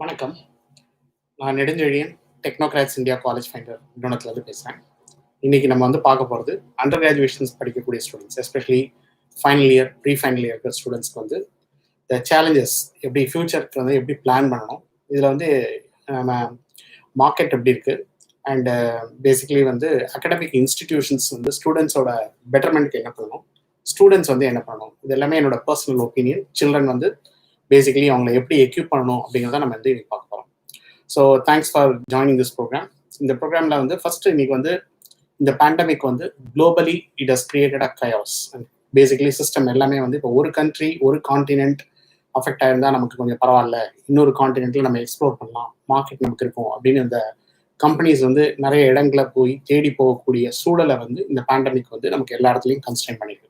வணக்கம். நான் Nedunchezhiyan, Technocrats India College Finder நிறுவனத்துலேருந்து பேசுகிறேன். இன்றைக்கி நம்ம பார்க்க போகிறது அண்டர் கிராஜுவேஷன்ஸ் படிக்கக்கூடிய students, especially final year, pre final year இருக்கிற ஸ்டூடெண்ட்ஸ்க்கு இந்த சேலஞ்சஸ் எப்படி ஃப்யூச்சருக்கு எப்படி பிளான் பண்ணணும், இதில் நம்ம மார்க்கெட் எப்படி இருக்குது, அண்டு பேசிக்கலி அகடமிக் இன்ஸ்டிடியூஷன்ஸ் ஸ்டூடெண்ட்ஸோட பெட்டர்மெண்ட்க்கு என்ன பண்ணணும், ஸ்டூடெண்ட்ஸ் என்ன பண்ணணும், இது எல்லாமே என்னோட பர்சனல் ஒப்பீனியன். சில்ட்ரன் பேசிக்கலி அவங்களை எப்படி எக்யூப் பண்ணணும் அப்படிங்கிறத நம்ம இன்னைக்கு பார்க்க போகிறோம். So thanks for joining this programme. இந்த ப்ரோக்ராமில் ஃபர்ஸ்ட் இன்னைக்கு இந்த pandemic globally it has created a chaos. Basically system எல்லாமே இப்போ ஒரு கண்ட்ரி, ஒரு காண்டினென்ட் அஃபெக்ட் ஆயிருந்தால் நமக்கு கொஞ்சம் பரவாயில்ல, இன்னொரு காண்டினென்ட்டில் நம்ம எக்ஸ்ப்ளோர் பண்ணலாம், மார்க்கெட் நமக்கு இருக்கும் அப்படின்னு இந்த கம்பெனிஸ் நிறைய இடங்களை போய் தேடி போகக்கூடிய சூழலை இந்த பேண்டமிக் நமக்கு எல்லா இடத்துலையும் கன்ஸ்ட்ரெயின் பண்ணியிருக்கு.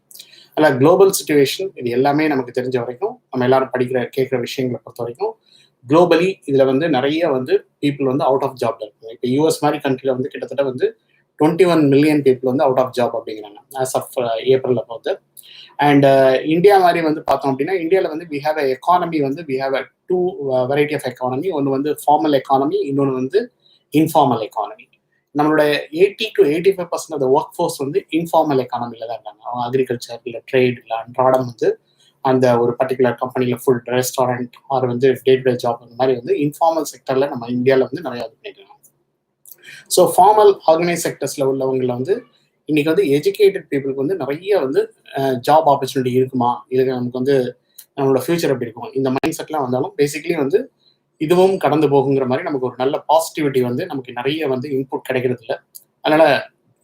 அதில் குளோபல் சுச்சுவேஷன் இது எல்லாமே நமக்கு தெரிஞ்ச வரைக்கும், நம்ம எல்லாரும் கேட்குற விஷயங்களை பொறுத்த வரைக்கும் குளோபலி இதில் நிறைய பீப்புள் அவுட் ஆஃப் ஜாப்ல இருக்குது. இப்போ யூஎஸ் மாதிரி கண்ட்ரியில் கிட்டத்தட்ட 21 million people out of job அப்படிங்கிறாங்க ஆஸ் ஆஃப் ஏப்ரலில் பார்த்து. அண்ட் இந்தியா மாதிரி பார்த்தோம் அப்படின்னா, இந்தியாவில் we have a economy, we have a two variety of economy. ஒன்று ஃபார்மல் எக்கானமி, இன்னொன்று இன்ஃபார்மல் எக்கானமி. நம்மளோட 80 to 85% of the work force informal எக்கானமியில் தான் இருக்காங்க. அவங்க அக்ரிகல்ச்சர் இல்லை ட்ரேட் இல்லை அன்றாடம் அந்த ஒரு பர்டிகுலர் கம்பெனியில் food restaurant or day to day job அந்த மாதிரி இன்ஃபார்மல் செக்டரில் நம்ம இந்தியாவில் நிறையா பண்ணிக்கலாம். ஸோ ஃபார்மல் ஆர்கனைஸ் செக்டர்ஸில் உள்ளவங்களை இன்னைக்கு எஜுகேட்டட் பீப்புளுக்கு நிறைய ஜாப் ஆப்பர்ச்சுனிட்டி இருக்குமா, இதுக்கு நமக்கு நம்மளோட ஃபியூச்சர் எப்படி இருக்கும், இந்த மைண்ட் செட்லாம் வந்தாலும் பேசிக்கலி இதுவும் கடந்து போகுங்கிற மாதிரி நமக்கு ஒரு நல்ல பாசிட்டிவிட்டி நமக்கு நிறைய இன்புட் கிடைக்கிறது இல்லை. அதனால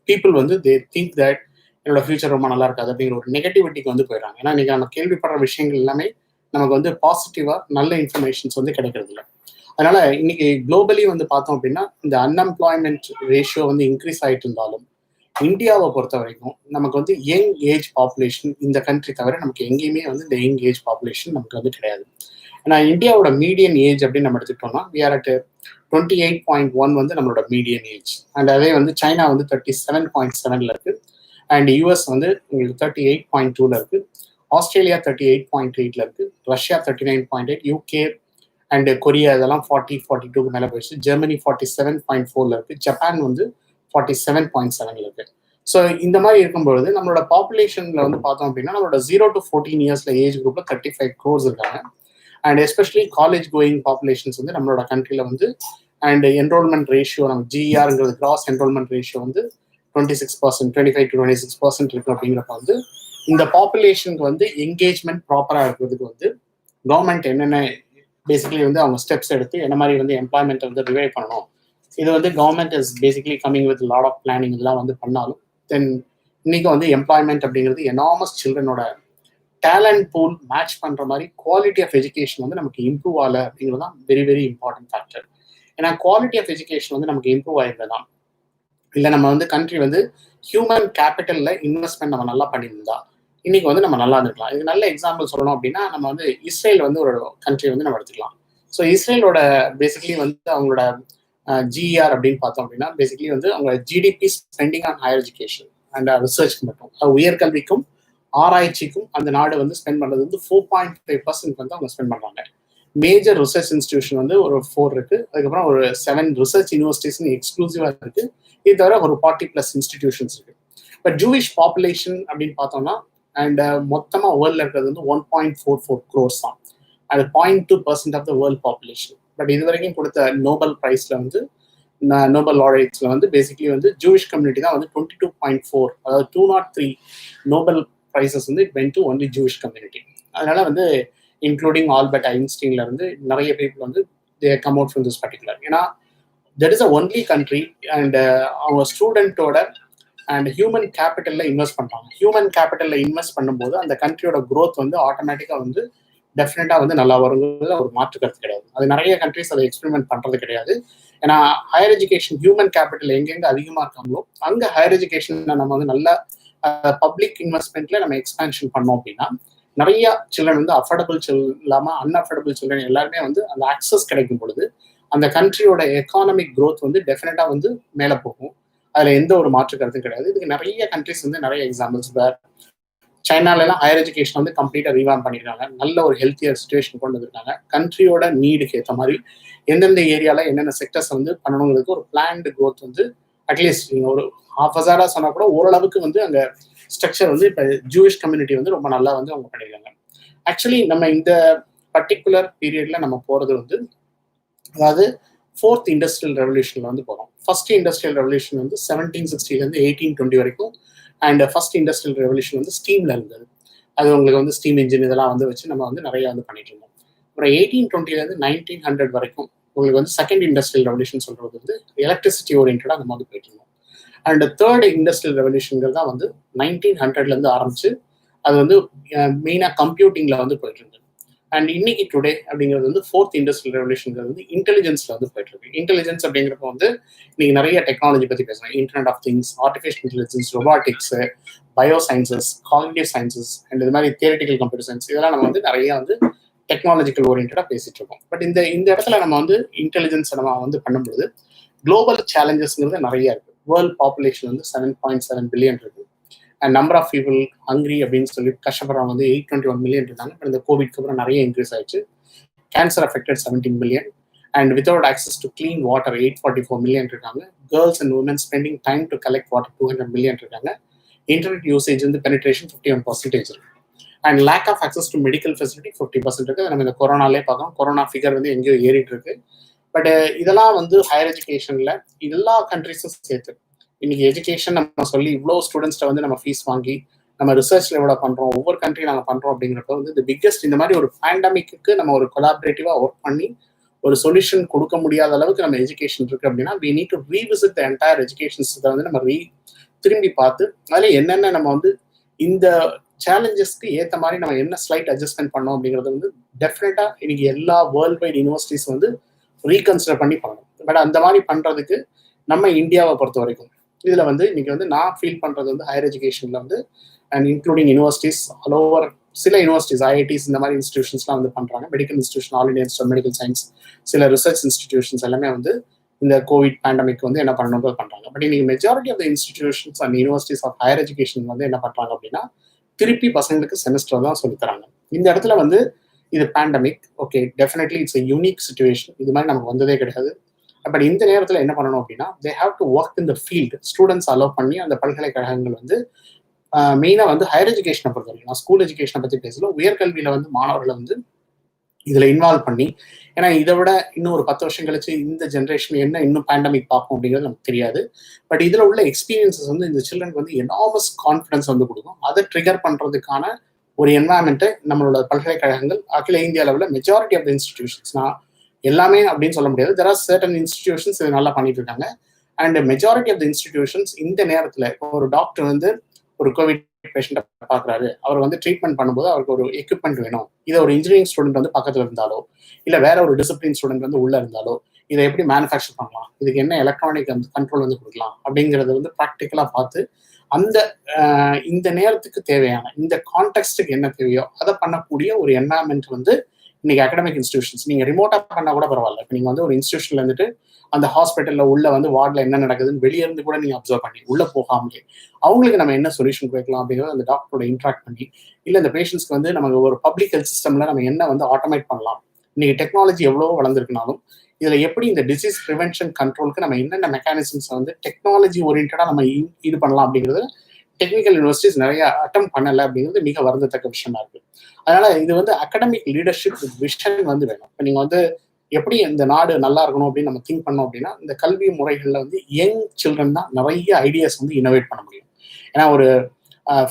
பீப்புள் தே திங்க் தட் என்னோட ஃபியூச்சர் ரொம்ப நல்லா இருக்காது அப்படிங்கிற ஒரு நெகட்டிவிட்டிக்கு போயிடறாங்க. ஏன்னா இன்னைக்கு நம்ம கேள்விப்படுற விஷயங்கள் எல்லாமே நமக்கு பாசிட்டிவா நல்ல இன்ஃபர்மேஷன்ஸ் கிடைக்கிறது இல்லை. அதனால இன்னைக்கு குளோபலி பார்த்தோம் அப்படின்னா, இந்த அன்எம்ப்ளாய்மெண்ட் ரேஷியோ இன்க்ரீஸ் ஆகிட்டு இருந்தாலும் இந்தியாவை பொறுத்த வரைக்கும் நமக்கு யங் ஏஜ் பாப்புலேஷன் இந்த கண்ட்ரி தவிர நமக்கு எங்கேயுமே இந்த யங் ஏஜ் பாப்புலேஷன் நமக்கு கிடையாது. ஏன்னா இந்தியாவோட மீடியன் ஏஜ் அப்படின்னு நம்ம எடுத்துக்கிட்டோம்னா we are at 28.1 நம்மளோட மீடியன் ஏஜ். அண்ட் அதே சைனா 37.7 இருக்கு. அண்ட் யூஎஸ் உங்களுக்கு 38.2 இருக்கு. ஆஸ்திரேலியா 38.8 இருக்கு. ரஷ்யா 39.8, யூகே அண்ட் கொரியா இதெல்லாம் 40-42 மேலே போயிடுச்சு. ஜெர்மனி 47.4 இருக்கு. ஜப்பான் 47.7 இருக்கு. ஸோ இந்த மாதிரி இருக்கும்பொழுது நம்மளோட பாப்புலேஷன்ல பார்த்தோம் அப்படின்னா, நம்மளோட 0 to 14 இயர்ஸ்ல ஏஜ் குரூப்ல 35 crores இருக்காங்க. And especially college going populations நம்மளோட கண்ட்ரியில் அண்ட் என்ரோல்மெண்ட் ரேஷியோ நம்ம ஜிஆர்ங்கிறது கிராஸ் என்ரோல்மெண்ட் ரேஷியோ 26%, 25 to 26% இருக்கு. அப்படிங்கிறப்ப இந்த பாப்புலேஷனுக்கு என்கேஜ்மெண்ட் ப்ராப்பராக இருக்கிறதுக்கு கவர்மெண்ட் என்னென்ன பேசிக்கலி அவங்க ஸ்டெப்ஸ் எடுத்து என்ன மாதிரி எம்ப்ளாய்மெண்ட் ரிவைவ் பண்ணணும், இது government is basically coming with lot of planning இதெல்லாம் பண்ணாலும் தென் இன்னைக்கு எம்ப்ளாய்மெண்ட் அப்படிங்கிறது எனாமஸ் சில்ட்ரனோட டேலண்ட் பூல் மேட்ச் பண்ற மாதிரி குவாலிட்டி ஆஃப் எஜுகேஷன் நமக்கு இம்ப்ரூவ் ஆகல அப்படிங்கிறது தான் வெரி வெரி இம்பார்ட்டன்ட் ஃபேக்டர். ஏன்னா குவாலிட்டி ஆஃப் எஜுகேஷன் நமக்கு இம்ப்ரூவ் ஆயிருந்ததான் இல்லை நம்ம கண்ட்ரி ஹியூமன் கேபிட்டல்ல இன்வெஸ்ட்மெண்ட் நம்ம நல்லா பண்ணியிருந்தா இன்னைக்கு நம்ம நல்லா இருந்துக்கலாம். இது நல்ல எக்ஸாம்பிள் சொல்லணும் அப்படின்னா, நம்ம இஸ்ரேல் ஒரு கண்ட்ரி நம்ம எடுத்துக்கலாம். ஸோ இஸ்ரேலோட பேசிக்கலி அவங்களோட ஜிஆர் அப்படின்னு பார்த்தோம் அப்படின்னா, பேசிக்கலி அவங்க GDP spending on higher education and ரிசர்ச்க்கு மட்டும், உயர்கல்விக்கும் ஆராய்ச்சிக்கும் அந்த நாடு ஸ்பெண்ட் பண்றது 4.5% அவங்க ஸ்பெண்ட் பண்றாங்க. மேஜர் ரிசர்ச் இன்ஸ்டிடியூஷன் ஒரு 4 இருக்கு. அதுக்கப்புறம் ஒரு 7 ரிசர்ச் யூனிவர்சிட்டிஸ் எக்ஸ்க்ளூசிவா இருக்கு. இது தவிர ஒரு 40+ இன்ஸ்டிடியூஷன்ஸ் இருக்கு. பட் ஜூவிஷ் பாப்புலேஷன் அப்படின்னு பார்த்தோம்னா, அண்ட் மொத்தமா வேர்ல்ட்ல இருக்கிறது 1.44 crores தான். அது 0.2% of the world population. But இது வரைக்கும் கொடுத்த நோபல் பிரைஸ்ல நோபல் லாரேட்ஸ்ல பேசிக்கலி ஜூவிஷ் கம்யூனிட்டி தான் 22.4, அதாவது 203 Nobel prices it went to only Jewish community. அதனால including Albert Einsteinல நிறைய people they come out from this particular. ஏன்னா that is the only country and அவங்க ஸ்டூடெண்டோட அண்ட் ஹியூமன் கேபிட்டல்ல இன்வெஸ்ட் பண்றாங்க. Human கேபிட்டல்ல invest பண்ணும்போது அந்த கண்ட்ரியோட growth ஆட்டோமேட்டிக்கா டெஃபினட்டா நல்லா வருங்கிறதுல ஒரு மாற்று கருத்து கிடையாது. அது நிறைய கண்ட்ரிஸ் அதை எக்ஸ்பெரிமெண்ட் பண்றது கிடையாது. ஏன்னா ஹையர் எஜுகேஷன் ஹியூமன் கேபிட்டல் எங்கெங்க அதிகமா இருக்காங்களோ அங்க ஹையர் எஜுகேஷன் நம்ம நல்ல பப்ளிக் இன்வெஸ்ட்மெண்ட்ல நம்ம எக்ஸ்பேன்ஷன் பண்ணோம் அப்படின்னா நிறைய சில்ட்ரன் அஃபோர்டபுள் இல்லாம அன்அஃபோர்டபுள் சில்ட்ரன் எல்லாருமே அந்த ஆக்சஸ் கிடைக்கும் பொழுது அந்த கண்ட்ரியோட எக்கானமிக் growth டெஃபினட்டா மேலே போகும். அதுல எந்த ஒரு மாற்று கருத்தும் கிடையாது. இதுக்கு நிறைய கண்ட்ரிஸ் நிறைய எக்ஸாம்பிள்ஸ் வேர் சைனாலலாம் ஹையர் எஜுகேஷன் வந்து கம்ப்ளீட்டாக ரீவாம் பண்ணியிருக்காங்க. நல்ல ஒரு ஹெல்த்தியர் சுச்சுவேஷன் கொண்டு வந்திருக்காங்க. கண்ட்ரியோட நீடுக்கு ஏற்ற மாதிரி எந்தெந்த ஏரியாவில் என்னென்ன செக்டர்ஸ் வந்து பண்ணணுங்கிறதுக்கு ஒரு பிளான்டு க்ரோத் வந்து அட்லீஸ்ட் நீங்கள் ஒரு ஹாஃப் ஹசாராக சொன்னால் கூட ஓரளவுக்கு வந்து அங்கே ஸ்ட்ரக்சர் வந்து இப்போ ஜூயிஷ் கம்யூனிட்டி வந்து ரொம்ப நல்லா வந்து அவங்க பண்ணியிருக்காங்க. ஆக்சுவலி நம்ம இந்த பர்டிகுலர் பீரியட்ல நம்ம போகிறது வந்து அதாவது 4th இண்டஸ்ட்ரியல் ரெவல்யூஷன்ல வந்து போகிறோம். ஃபர்ஸ்ட் இண்டஸ்ட்ரியல் ரெவல்யூஷன் வந்து 1760 1820 வரைக்கும். அண்ட் ஃபர்ஸ்ட் இண்டஸ்ட்ரியல் ரெவல்யூஷன் வந்து ஸ்டீம்ல இருந்தது. அது உங்களுக்கு வந்து ஸ்டீம் இன்ஜின் இதெல்லாம் வந்து வச்சு நம்ம வந்து நிறைய வந்து பண்ணிட்டு இருந்தோம். அப்புறம் 1820 1900 வரைக்கும் உங்களுக்கு வந்து செகண்ட் இண்டஸ்ட்ரியல் ரெவல்யூஷன் சொல்றது வந்து எலக்ட்ரிசிட்டி ஓரியன்டாக நம்ம வந்து போயிட்டு இருந்தோம். அண்ட் தேர்ட் இண்டஸ்ட்ரியல் ரெவல்யூஷன்கள் தான் வந்து 1900 ஆரம்பிச்சு அது வந்து மெயினாக கம்ப்யூட்டிங்ல வந்து போயிட்டு இருந்தது. அண்ட் இன்னைக்கு டுடே அப்படிங்கிறது வந்து 4th இண்டஸ்ட்ரியல் ரெவல்யூஷன்ங்கிறது வந்து இன்டெலிஜென்ஸ்ல வந்து போயிட்டு இருக்கு. இன்டெலிஜென்ஸ் அப்படிங்கிறப்ப வந்து இன்னைக்கு நிறைய டெக்னாலஜி பத்தி பேசுறோம். Internet of things, artificial intelligence, robotics, bio sciences, cognitive sciences and இது மாதிரி தியரிட்டிக்கல் கம்ப்யூட்டர் சயின்ஸ் இதெல்லாம் நம்ம வந்து நிறைய வந்து டெக்னாலஜிக்கல் ஓரியன்டாக பேசிட்டு இருக்கோம். பட் இந்த இடத்துல நம்ம வந்து இன்டெலிஜென்ஸ் நம்ம வந்து பண்ணும்பொழுது குளோபல் சேலஞ்சஸ்ங்கிறது நிறைய இருக்கு. வேர்ல்ட் பாப்புலேஷன் வந்து 7.7 பில்லியன் இருக்கு. And number of people hungry அப்படின்னு சொல்லி கஷ்டப்படுறவங்க வந்து 821 மில்லியன் இருக்காங்க. பட் இந்த கோவிட்க்கு அப்புறம் நிறைய இன்க்ரீஸ் ஆயிடுச்சு. Cancer affected 17 million. And without access to clean water 844 million இருக்காங்க. Girls and women spending time to collect water 200 million இருக்காங்க. இன்டர்நெட் யூசேஜ் வந்து பெனிட்ரேஷன் 51% இருக்கு. And lack of access to medical facility 50% இருக்கு. நம்ம இந்த கொரோனாலே பார்க்கணும். கொரோனா ஃபிகர் வந்து எங்கேயோ ஏறிட்டு இருக்கு. பட் இதெல்லாம் வந்து ஹையர் எஜுகேஷன்ல எல்லா கண்ட்ரிஸும் சேர்த்து இன்னைக்கு எஜுகேஷன் நம்ம சொல்லி இவ்வளோ ஸ்டூடெண்ட்ஸ்ட வந்து நம்ம ஃபீஸ் வாங்கி நம்ம ரிசர்ச்ல எவ்வளோ பண்றோம், ஒவ்வொரு கண்ட்ரி நாங்கள் பண்றோம் அப்படிங்கிறப்ப வந்து இந்த பிக்கஸ்ட் இந்த மாதிரி ஒரு பேண்டமிக்கு நம்ம ஒரு கொலாபரேட்டிவா ஒர்க் பண்ணி ஒரு சொல்யூஷன் கொடுக்க முடியாத அளவுக்கு நம்ம எஜுகேஷன் இருக்கு அப்படின்னா we need to revisit the entire education system வந்து நம்ம திரும்பி பார்த்து அதில் என்னென்ன நம்ம வந்து இந்த சேலஞ்சஸ்க்கு ஏற்ற மாதிரி நம்ம என்ன ஸ்லைட் அட்ஜஸ்ட்மெண்ட் பண்ணோம் அப்படிங்கிறது வந்து டெஃபினட்டா இன்னைக்கு எல்லா வேர்ல்ட் வைட் யூனிவர்சிட்டிஸ் வந்து ரீகன்சிடர் பண்ணி பண்ணணும். பட் அந்த மாதிரி பண்றதுக்கு நம்ம இந்தியாவை பொறுத்த வரைக்கும் இதுல வந்து இன்னைக்கு வந்து நான் ஃபீல் பண்றது வந்து ஹையர் எஜுகேஷன்ல வந்து and including universities all over சில யூனிவர்சிட்டிஸ் ஐஐடிஸ் இந்த மாதிரி இன்ஸ்டிடியூஷன்ஸ்லாம் வந்து பண்றாங்க. Medical institution, all India institute medical science, சில ரிசர்ச் இன்ஸ்டிடியூஷன்ஸ் எல்லாமே வந்து இந்த கோவிட் பேண்டமிக் வந்து என்ன பண்ணணும்னு பண்றாங்க. பட் இன்னைக்கு majority of the institutions and universities of higher education வந்து என்ன பண்றாங்க அப்படின்னா திருப்பி பசங்களுக்கு செமஸ்டர் தான் சொல்லித்தராங்க. இந்த இடத்துல வந்து இது pandemic, okay definitely it's a unique situation. இது மாதிரி நமக்கு வந்ததே கிடையாது. பட் இந்த நேரத்தில் என்ன பண்ணணும் அப்படின்னா they have to work in the field. Students allow பண்ணி அந்த பல்கலைக்கழகங்கள் வந்து மெயினாக வந்து ஹையர் எஜுகேஷனை பொறுத்த வரைக்கும், நான் ஸ்கூல் எஜுகேஷனை பற்றி பேசல, உயர்கல்வியில் வந்து மாணவர்களை வந்து இதில் இன்வால்வ் பண்ணி, ஏன்னா இதை விட இன்னும் ஒரு 10 வருஷம் கழிச்சு இந்த ஜென்ரேஷன் என்ன இன்னும் பேண்டமிக் பார்க்கும் அப்படிங்கிறது நமக்கு தெரியாது. பட் இதில் உள்ள எக்ஸ்பீரியன்சஸ் வந்து இந்த சில்ட்ரனுக்கு வந்து எனாமஸ் கான்ஃபிடன்ஸ் வந்து கொடுக்கும். அதை ட்ரிகர் பண்ணுறதுக்கான ஒரு என்வாயன்மெண்ட்டை நம்மளோட பல்கலைக்கழகங்கள் அகில இந்திய அளவில் மெஜாரிட்டி ஆஃப் த இன்ஸ்டிடியூஷன்ஸ், நான் எல்லாமே அப்படின்னு சொல்ல முடியாது, தெர் ஆர் சர்டன் இன்ஸ்டிடியூஷன்ஸ் இது நல்லா பண்ணிட்டு இருக்காங்க. And majority of the institutions இந்த நேரத்தில் ஒரு டாக்டர் வந்து ஒரு கோவிட் பேஷண்ட்டை பார்க்குறாரு, அவர் வந்து ட்ரீட்மெண்ட் பண்ணும்போது அவருக்கு ஒரு எக்யூப்மெண்ட் வேணும். இதை ஒரு இன்ஜினியரிங் ஸ்டூடெண்ட் வந்து பக்கத்தில் இருந்தாலோ இல்லை வேற ஒரு டிசிப்ளின் ஸ்டூடெண்ட் வந்து உள்ள இருந்தாலோ இதை எப்படி மேனுஃபேக்சர் பண்ணலாம், இதுக்கு என்ன எலக்ட்ரானிக் வந்து கண்ட்ரோல் வந்து கொடுக்கலாம் அப்படிங்கிறத வந்து ப்ராக்டிக்கலாக பார்த்து அந்த இந்த நேரத்துக்கு தேவையான இந்த கான்டெக்ஸ்டுக்கு என்ன தேவையோ அதை பண்ணக்கூடிய ஒரு என்வாயன்மெண்ட் வந்து இன்னைக்கு அகடமிக் இன்ஸ்டிடியூஷன்ஸ் நீங்க ரிமோட்டா பண்ணா கூட பரவாயில்ல. இப்போ நீங்க வந்து ஒரு இன்ஸ்டிடியூஷன்ல இருந்துட்டு அந்த ஹாஸ்பிட்டல்ல உள்ள வந்து வார்டில் என்ன நடக்குதுன்னு வெளியே இருந்து கூட நீங்க அப்சர்வ் பண்ணி உள்ள போகாமலே அவங்களுக்கு நம்ம என்ன சொல்யூஷன் கொடுக்கலாம் அப்படிங்கிறத அந்த டாக்டரோட இன்ட்ராக்ட் பண்ணி, இல்லை இந்த பேஷண்ட்ஸ்க்கு வந்து நமக்கு ஒரு பப்ளிக் ஹெல்த் சிஸ்டம்ல நம்ம என்ன வந்து ஆட்டோமேட் பண்ணலாம். இன்னைக்கு டெக்னாலஜி எவ்வளவோ வளர்ந்துருக்குனாலும் இதுல எப்படி இந்த டிசீஸ் ப்ரிவென்ஷன் கண்ட்ரோலுக்கு நம்ம என்னென்ன மெக்கானிசம்ஸ் வந்து டெக்னாலஜி ஓரியன்டா நம்ம இது பண்ணலாம் அப்படிங்கிறது டெக்னிக்கல் யூனிவர்சிட்டிஸ் நிறைய அட்டம் பண்ணலை அப்படிங்கிறது மிக வருந்தத்தக்க விஷயமா இருக்கு. அதனால இது வந்து அகடமிக் லீடர்ஷிப் விஷன் வந்து வேணும். இப்போ நீங்க வந்து எப்படி இந்த நாடு நல்லா இருக்கணும் அப்படின்னு நம்ம திங்க் பண்ணோம் அப்படின்னா இந்த கல்வி முறைகள்ல வந்து யங் சில்ட்ரன் தான் நிறைய ஐடியாஸ் வந்து இனோவேட் பண்ண முடியும். ஏன்னா ஒரு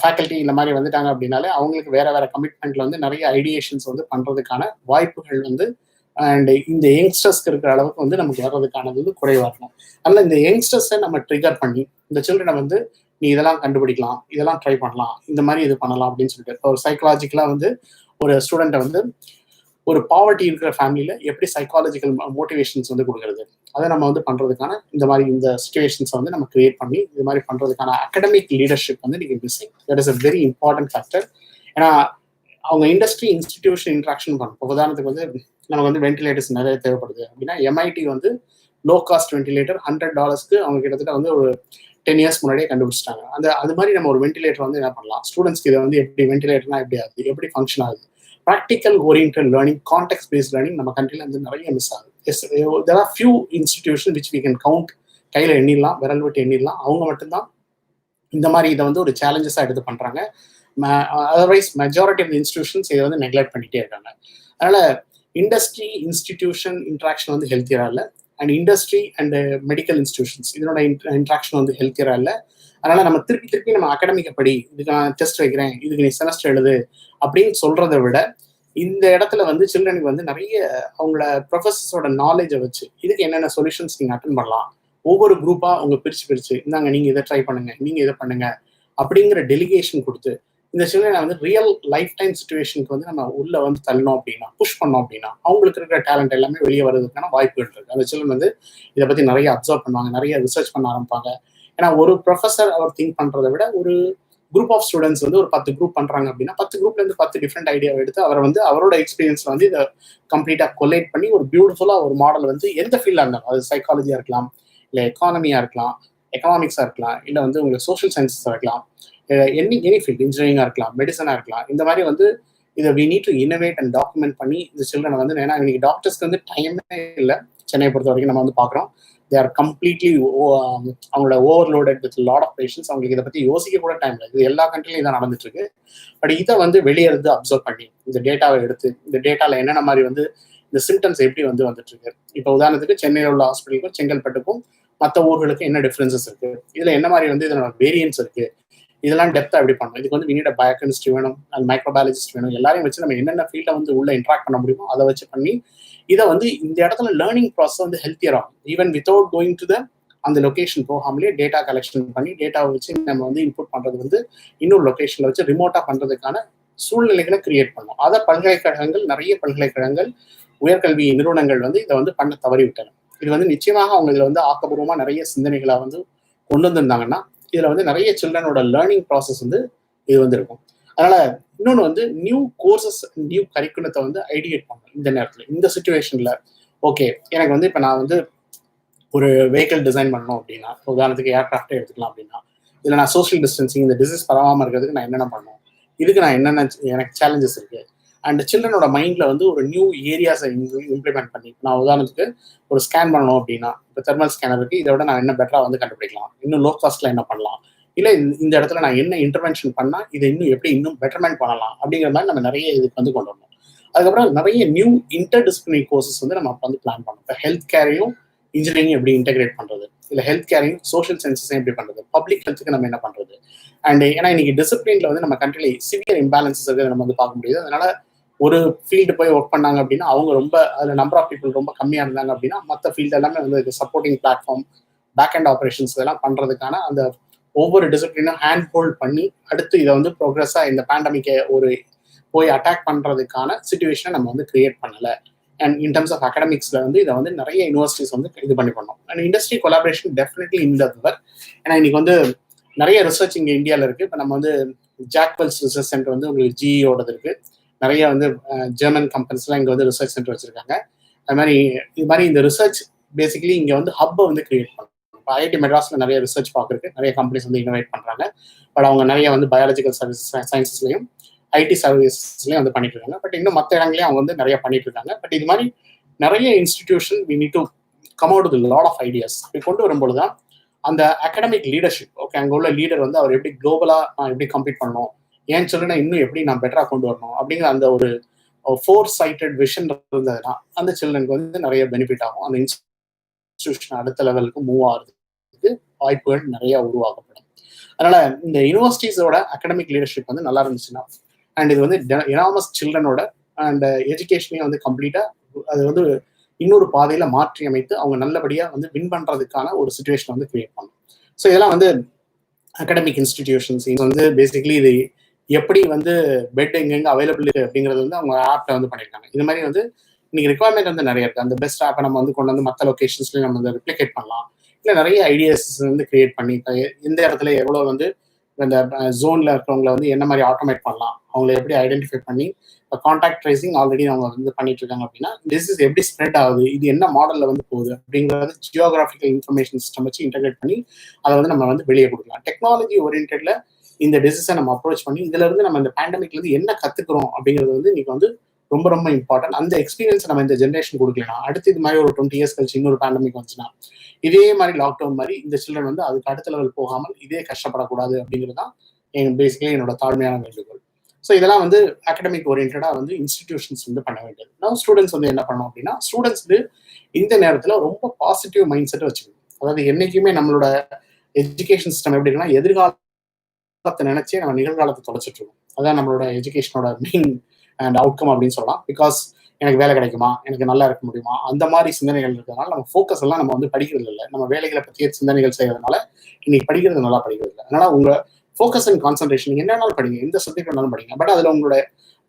ஃபேக்கல்ட்டி இந்த மாதிரி வந்துட்டாங்க அப்படின்னாலே அவங்களுக்கு வேற வேற கமிட்மெண்ட்ல வந்து நிறைய ஐடியேஷன்ஸ் வந்து பண்றதுக்கான வாய்ப்புகள் வந்து அண்ட் இந்த யங்ஸ்டர்ஸ்க்கு இருக்கிற அளவுக்கு வந்து நமக்கு வர்றதுக்கானது வந்து குறைவா இருக்கும். அதனால இந்த யங்ஸ்டர்ஸை நம்ம ட்ரிகர் பண்ணி இந்த சில்ட்ரனை வந்து நீ இதெல்லாம் கண்டுபிடிக்கலாம், இதெல்லாம் ட்ரை பண்ணலாம், இந்த மாதிரி இது பண்ணலாம் அப்படின்னு சொல்லிட்டு இப்போ ஒரு சைக்காலஜிக்கலா வந்து ஒரு ஸ்டூடெண்ட்டை வந்து ஒரு பாவர்ட்டி இருக்கிற ஃபேமிலியில எப்படி சைக்காலஜிக்கல் மோட்டிவேஷன்ஸ் வந்து கொடுக்குறது, அதை நம்ம வந்து பண்றதுக்கான இந்த மாதிரி இந்த சிச்சுவேஷன்ஸை வந்து நம்ம கிரியேட் பண்ணி இது மாதிரி பண்றதுக்கான அகடமிக் லீடர்ஷிப் வந்து நீங்க missing. That is a very important factor. ஏன்னா அவங்க இண்டஸ்ட்ரி இன்ஸ்டிடியூஷன் இன்ட்ராக்ஷன் பண்ணும். இப்போ உதாரணத்துக்கு வந்து நமக்கு வந்து வென்டிலேட்டர்ஸ் நிறைய தேவைப்படுது அப்படின்னா எம்ஐடி வந்து லோ காஸ்ட் வென்டிலேட்டர் $100 அவங்க கிட்டத்தட்ட வந்து ஒரு 10 இயர்ஸ் முன்னாடியே கண்டுபிடிச்சிட்டாங்க. அது மாதிரி நம்ம ஒரு வென்டிலேட்டர் வந்து என்ன பண்ணலாம், ஸ்டூடெண்ட்ஸ்க்கு இதை வந்து எப்படி வென்டிலேட்டர்னா எப்படி ஆகுது, எப்படி ஃபங்க்ஷன் ஆகுது, practical oriented learning, context based learning நம்ம கண்ட்ரியில் வந்து நிறைய மிஸ் ஆகுது. There are few institution which we can count, கையில் எண்ணிடலாம், விரல் விட்டு எண்ணிடலாம். அவங்க மட்டும்தான் இந்த மாதிரி இதை வந்து ஒரு சேலஞ்சஸாக எடுத்து பண்ணுறாங்க. அதர்வைஸ் மெஜாரிட்டி ஆஃப் இன்ஸ்டிடியூஷன்ஸ் இதை வந்து நெக்லெக்ட் பண்ணிகிட்டே இருக்காங்க. அதனால் இண்டஸ்ட்ரி இன்ஸ்டிடியூஷன் இன்ட்ராக்ஷன் வந்து ஹெல்த்தியராக இல்லை. And industry and medical institutions இதனோட இன்ட்ராக்ஷன் வந்து ஹெல்த்தியராக இல்லை. அதனால் நம்ம திருப்பி நம்ம அகாடமிக் படி, இதுக்கு நான் டெஸ்ட் வைக்கிறேன், இதுக்கு நீ செமஸ்டர் எழுது அப்படின்னு சொல்கிறத விட, இந்த இடத்துல வந்து சில்ட்ரனுக்கு வந்து நிறைய அவங்களோட ப்ரொஃபஸர்ஸோட நாலேஜை வச்சு இதுக்கு என்னென்ன சொல்யூஷன்ஸ் நீங்கள் அட்டன் பண்ணலாம், ஒவ்வொரு குரூப்பாக அவங்க பிரித்து இந்தாங்க நீங்கள் இதை ட்ரை பண்ணுங்கள், நீங்கள் இதை பண்ணுங்கள் அப்படிங்கிற டெலிகேஷன் கொடுத்து இந்த சில்ட்ரனை வந்து ரியல் லைஃப் டைம் சுச்சுவேஷனுக்கு வந்து நம்ம உள்ள வந்து தள்ளணும் அப்படின்னா, புஷ் பண்ணோம் அப்படின்னா, அவங்களுக்கு இருக்கிற டேலண்ட் எல்லாமே வெளியே வர்றதுக்கான வாய்ப்புகள் இருக்கு. அந்த சில்ட்ரன் வந்து இதை பற்றி நிறைய அப்சர்வ் பண்ணுவாங்க, நிறைய ரிசர்ச் பண்ண ஆரம்பிப்பாங்க. ஏன்னா ஒரு ப்ரொஃபஸர் அவர் திங்க் பண்ணுறதை விட ஒரு குரூப் ஆஃப் ஸ்டூடெண்ட்ஸ் வந்து ஒரு 10 குரூப் பண்ணுறாங்க அப்படின்னா 10 குரூப்லேருந்து 10 டிஃப்ரெண்ட் ஐடியாவை எடுத்து அவர் வந்து அவரோட எக்ஸ்பீரியன்ஸ் வந்து இதை கம்ப்ளீட்டாக கொலேட் பண்ணி ஒரு பியூட்டிஃபுல்லாக ஒரு மாடல் வந்து எந்த ஃபீல்டாக இருந்தாலும், அது சைக்காலஜியாக இருக்கலாம், இல்லை எக்கானமியாக இருக்கலாம், எக்கனாமிக்ஸாக இருக்கலாம், இல்லை வந்து உங்களுக்கு சோஷியல் சயின்ஸஸாக இருக்கலாம், எனி ஃபீல்ட், இன்ஜினியரிங்காக இருக்கலாம், மெடிசனாக இருக்கலாம், இந்த மாதிரி வந்து இதை we need to innovate and document பண்ணி இந்த சில்ட்ரனை வந்து, ஏன்னா இன்னைக்கு டாக்டர்ஸ்க்கு வந்து டைமே இல்லை. சென்னையை பொறுத்த வரைக்கும் நம்ம வந்து பார்க்குறோம், தே ஆர் கம்ப்ளீட்லி அவங்களோட overloaded with lot of patients. அவங்களுக்கு இதை பற்றி யோசிக்க கூட டைம் இல்லை. இது எல்லா கண்ட்ரிலையும் இதான் நடந்துட்டு இருக்கு. பட் இதை வந்து வெளியே இருந்து அப்சர்வ் பண்ணி இந்த டேட்டாவை எடுத்து இந்த டேட்டாவில் என்னென்ன மாதிரி வந்து இந்த சிம்டம்ஸ் எப்படி வந்துட்டு இருக்கு. இப்போ உதாரணத்துக்கு சென்னையில் உள்ள ஹாஸ்பிட்டலுக்கும் செங்கல்பட்டுக்கும் மற்ற ஊர்களுக்கு என்ன டிஃபரன்சஸ் இருக்கு, இதுல என்ன மாதிரி வந்து இதனோட வேரியன்ஸ் இருக்கு, இதெல்லாம் டெப்தா எப்படி பண்ணணும், இதுக்கு வந்து வினிட பயோகெமிஸ்ட்ரி வேணும், அண்ட் மைக்ரோபயாலஜிஸ்ட் வேணும், எல்லாரையும் வச்சு நம்ம என்னென்ன ஃபீல்டை வந்து உள்ள இன்ட்ராக்ட் பண்ண முடியுமோ அதை வச்சு பண்ணி இதை வந்து இந்த இடத்துல லேர்னிங் ப்ராசஸ் வந்து ஹெல்த்தியர் ஆகும். Even without going to the அந்த லொகேஷன் போகாமலே டேட்டா கலெக்ஷன் பண்ணி டேட்டாவை வச்சு நம்ம வந்து இன்புட் பண்றது வந்து இன்னொரு லொகேஷன்ல வச்சு ரிமோட்டா பண்றதுக்கான சூழ்நிலைகளை கிரியேட் பண்ணணும். அதை நிறைய பல்கலைக்கழகங்கள், உயர்கல்வி நிறுவனங்கள் வந்து இதை வந்து பண்ண தவறி விட்டன. இது வந்து நிச்சயமாக அவங்க இதுல வந்து ஆக்கப்பூர்வமா நிறைய சிந்தனைகளை வந்து கொண்டு வந்திருந்தாங்கன்னா இதுல வந்து நிறைய சில்ட்ரனோட லேர்னிங் ப்ராசஸ் வந்து இது வந்து இருக்கும். அதனால இன்னொன்று வந்து நியூ கோர்சஸ், நியூ கரிக்குலத்தை வந்து ஐடியேட் பண்ணணும் இந்த நேரத்தில், இந்த சுச்சுவேஷன்ல. ஓகே, எனக்கு வந்து இப்போ நான் வந்து ஒரு வெஹிக்கிள் டிசைன் பண்ணணும் அப்படின்னா, உதாரணத்துக்கு ஏர்கிராஃப்டே எடுத்துக்கலாம் அப்படின்னா, இதில் நான் சோஷியல் டிஸ்டன்சிங், இந்த டிசீஸ் பரவாமல் இருக்கிறதுக்கு நான் என்னென்ன பண்ணணும், இதுக்கு நான் என்னென்ன எனக்கு சேலஞ்சஸ் இருக்கு, அண்ட் சில்ட்ரனோட மைண்ட்ல வந்து ஒரு நியூ ஏரியாஸை இம்ப்ளிமெண்ட் பண்ணி, நான் உதாரணத்துக்கு ஒரு ஸ்கேன் பண்ணணும் அப்படின்னா, இப்போ தெர்மல் ஸ்கேனர் இருக்கு, இதை விட நான் என்ன பெட்டரா வந்து கண்டுபிடிக்கலாம், இன்னும் லோ காஸ்ட்ல என்ன பண்ணலாம், இல்லை இந்த இடத்துல நான் என்ன இன்டர்வென்ஷன் பண்ணா இதை இன்னும் எப்படி இன்னும் பெட்டர்மெண்ட் பண்ணலாம் அப்படிங்கிற மாதிரி நம்ம நிறைய இதுக்கு வந்து கொண்டு வரணும். அதுக்கப்புறம் நிறைய நியூ இன்டர்டிசிப்ளினரி கோர்சஸ் வந்து நம்ம அப்போ வந்து பிளான் பண்ணணும். இப்போ ஹெல்த் கேரையும் இன்ஜினியரிங் எப்படி இன்டெகிரேட் பண்றது, இல்லை ஹெல்த் கேரையும் சோஷியல் சயின்ஸஸையும் எப்படி பண்றது, பப்ளிக் ஹெல்த்துக்கு நம்ம என்ன பண்றது. அண்ட் ஏன்னா இன்னைக்கு டிசிப்ளின்ல வந்து நம்ம கண்ட்ரில சிவியர் இம்பேலன்சஸ் இருக்கிறத நம்ம வந்து பார்க்க முடியுது. அதனால ஒரு ஃபீல்டு போய் ஒர்க் பண்ணாங்க அப்படின்னா அவங்க ரொம்ப அதில் நம்பர் ஆஃப் பீப்புள் ரொம்ப கம்மியாக இருந்தாங்க அப்படின்னா மற்ற ஃபீல்டு எல்லாமே வந்து supporting platform, back and operations இதெல்லாம் பண்ணுறதுக்கான அந்த ஒவ்வொரு டிசிப்ளினும் ஹேண்ட் ஹோல்ட் பண்ணி அடுத்து இதை வந்து ப்ரோக்ரஸாக இந்த பேண்டமிக்கை ஒரு போய் அட்டாக் பண்ணுறதுக்கான சிச்சுவேஷனை நம்ம வந்து கிரியேட் பண்ணலை. அண்ட் இன் டர்ம்ஸ் ஆஃப் அகடமிக்ஸில் வந்து இதை வந்து நிறைய யூனிவர்சிட்டிஸ் வந்து இது பண்ணி பண்ணோம். அண்ட் இண்டஸ்ட்ரி கொலாபரேஷன் டெஃபினெட்லி இந்த ஏன்னா இன்னைக்கு வந்து நிறைய ரிசர்ச் இங்கே இந்தியாவில் இருக்குது. இப்போ நம்ம வந்து ஜாக்வெல்ஸ் ரிசர்ச் சென்டர் வந்து உங்களுக்கு ஜிஇயோடது இருக்குது. நிறைய வந்து ஜெர்மன் கம்பெனிஸ்லாம் இங்கே வந்து ரிசர்ச் சென்டர் வச்சுருக்காங்க. அது மாதிரி இது மாதிரி இந்த ரிசர்ச் பேசிக்கலி இங்கே வந்து ஹப்பை வந்து கிரியேட் பண்ணணும். இப்போ ஐஐடி மெட்ராஸில் நிறைய ரிசர்ச் பார்க்குறதுக்கு நிறைய கம்பெனிஸ் வந்து இனோவேட் பண்ணுறாங்க. பட் அவங்க நிறைய வந்து பயாலஜிக்கல் சயின்சஸ்லையும் ஐடி சர்வீசஸ்லையும் வந்து பண்ணிட்டு இருக்காங்க. பட் இன்னும் மற்ற இடங்களையும் அவங்க வந்து நிறைய பண்ணிட்டு இருக்காங்க. பட் இது மாதிரி நிறைய institution we need to come out with lot of ideas. இப்படி கொண்டு வரும்பொழுது தான் அந்த அகடமிக் லீடர்ஷிப், ஓகே அங்கே உள்ள லீடர் வந்து அவர் எப்படி குளோபலாக எப்படி கம்ப்ளீட் பண்ணணும், ஏன் சொல்லுன்னா இன்னும் எப்படி நான் பெட்டராக கொண்டு வரணும் அப்படிங்கிற அந்த ஒரு 4-sided விஷன் இருந்ததுன்னா அந்த சில்ட்ரனுக்கு வந்து நிறைய பெனிஃபிட் ஆகும். அந்த இன்ஸ்டிடியூஷன் அடுத்த லெவலுக்கு மூவ் ஆகிறதுக்கு வாய்ப்புகள் நிறைய உருவாக்கப்படும். அதனால இந்த யூனிவர்சிட்டிஸோட அகடமிக் லீடர்ஷிப் வந்து நல்லா இருந்துச்சுன்னா, அண்ட் இது வந்து எனாமஸ் சில்ட்ரனோட அண்ட் எஜுகேஷனையும் வந்து கம்ப்ளீட்டா அது வந்து இன்னொரு பாதையில மாற்றி அமைத்து அவங்க நல்லபடியா வந்து வின் பண்றதுக்கான ஒரு சுச்சுவேஷன் வந்து கிரியேட் பண்ணும். ஸோ இதெல்லாம் வந்து அகடமிக் இன்ஸ்டிடியூஷன்ஸ் வந்து பேசிக்கலி இது எப்படி வந்து பெட் எங்கெங்க அவைலபிள் இருக்கு அப்படிங்கிறது வந்து அவங்க ஆப்ல வந்து பண்ணியிருக்காங்க. இது மாதிரி வந்து இன்னைக்கு ரிக்வயர்மெண்ட் வந்து நிறைய இருக்கு. அந்த பெஸ்ட் ஆப்பை நம்ம வந்து கொண்டு வந்து மற்ற லொகேஷன்ஸ்லயும் நம்ம வந்து ரிப்ளிகேட் பண்ணலாம். இல்லை நிறைய ஐடியாஸ் வந்து கிரியேட் பண்ணி எந்த இடத்துல எவ்வளோ வந்து இந்த ஜோனில் இருக்கிறவங்களை வந்து என்ன மாதிரி ஆட்டோமேட் பண்ணலாம், அவங்களை எப்படி ஐடென்டிஃபை பண்ணி இப்போ கான்டாக்ட் ட்ரேசிங் ஆல்ரெடி அவங்க வந்து பண்ணிட்டு இருக்காங்க அப்படின்னா டிசீஸ் எப்படி ஸ்ப்ரெட் ஆகுது, இது என்ன மாடலில் வந்து போகுது அப்படிங்கிறது ஜியோகிராஃபிக்கல் இன்ஃபர்மேஷன் சிஸ்டம் வச்சு இன்டெகிரேட் பண்ணி அதை வந்து நம்ம வந்து வெளியே கொடுக்கலாம். டெக்னாலஜி ஓரியன்டில் இந்த டிசீஸை நம்ம அப்ரோச் பண்ணி இதுல இருந்து நம்ம இந்த பேண்டமிக்ல இருந்து என்ன கத்துக்கிறோம் அப்படிங்கிறது வந்து இன்னைக்கு வந்து ரொம்ப ரொம்ப இம்பார்ட்டன்ட். அந்த எக்ஸ்பீரியன்ஸ் நம்ம இந்த ஜென்ரேஷன் கொடுக்கலாம். அடுத்து இது மாதிரி ஒரு 20 இயர்ஸ் கழிச்சு இன்னொரு பேண்டமிக் வந்துச்சுன்னா இதே மாதிரி லாக்டவுன் மாதிரி இந்த சில்ட்ரன் வந்து அதுக்கு அடுத்த லெவல் போகாமல் இதே கஷ்டப்படக்கூடாது அப்படிங்கிறது தான் பேசிக்கலி என்னோட தாழ்மையான வேண்டுகோள். ஸோ இதெல்லாம் வந்து அகடமிக் ஓரியன்டா வந்து இன்ஸ்டிடியூஷன்ஸ் வந்து பண்ண வேண்டியது. நான் ஸ்டூடெண்ட்ஸ் வந்து என்ன பண்ணணும் அப்படின்னா ஸ்டூடெண்ட்ஸ் வந்து இந்த நேரத்தில் ரொம்ப பாசிட்டிவ் மைண்ட் செட்டை வச்சுக்கணும். அதாவது என்னைக்குமே நம்மளோட எஜுகேஷன் சிஸ்டம் எப்படி இருக்குன்னா எதிர்காலத்தை நினைச்சே நம்ம நிகழ்காலத்தை தொலைச்சிட்டு இருக்கோம். அதான் நம்மளோட எஜுகேஷனோட மெயின் அண்ட் அவுட்கம் அப்படின்னு சொல்லலாம். பிகாஸ் எனக்கு வேலை கிடைக்குமா, எனக்கு நல்லா இருக்க முடியுமா, அந்த மாதிரி சிந்தனைகள் இருக்கிறதுனால நம்ம ஃபோக்கஸ் எல்லாம் நம்ம வந்து படிக்கிறது இல்லை. நம்ம வேலைகளை பற்றிய சிந்தனைகள் செய்யறதுனால இன்னைக்கு படிக்கிறது நல்லா படிக்கிறது இல்லை. அதனால உங்க ஃபோக்கஸ் அண்ட் கான்சன்ட்ரேஷன் நீங்க என்னன்னாலும் படிங்க, எந்த சப்ஜெக்ட் வேணாலும் படிங்க. பட் அதுல உங்களோட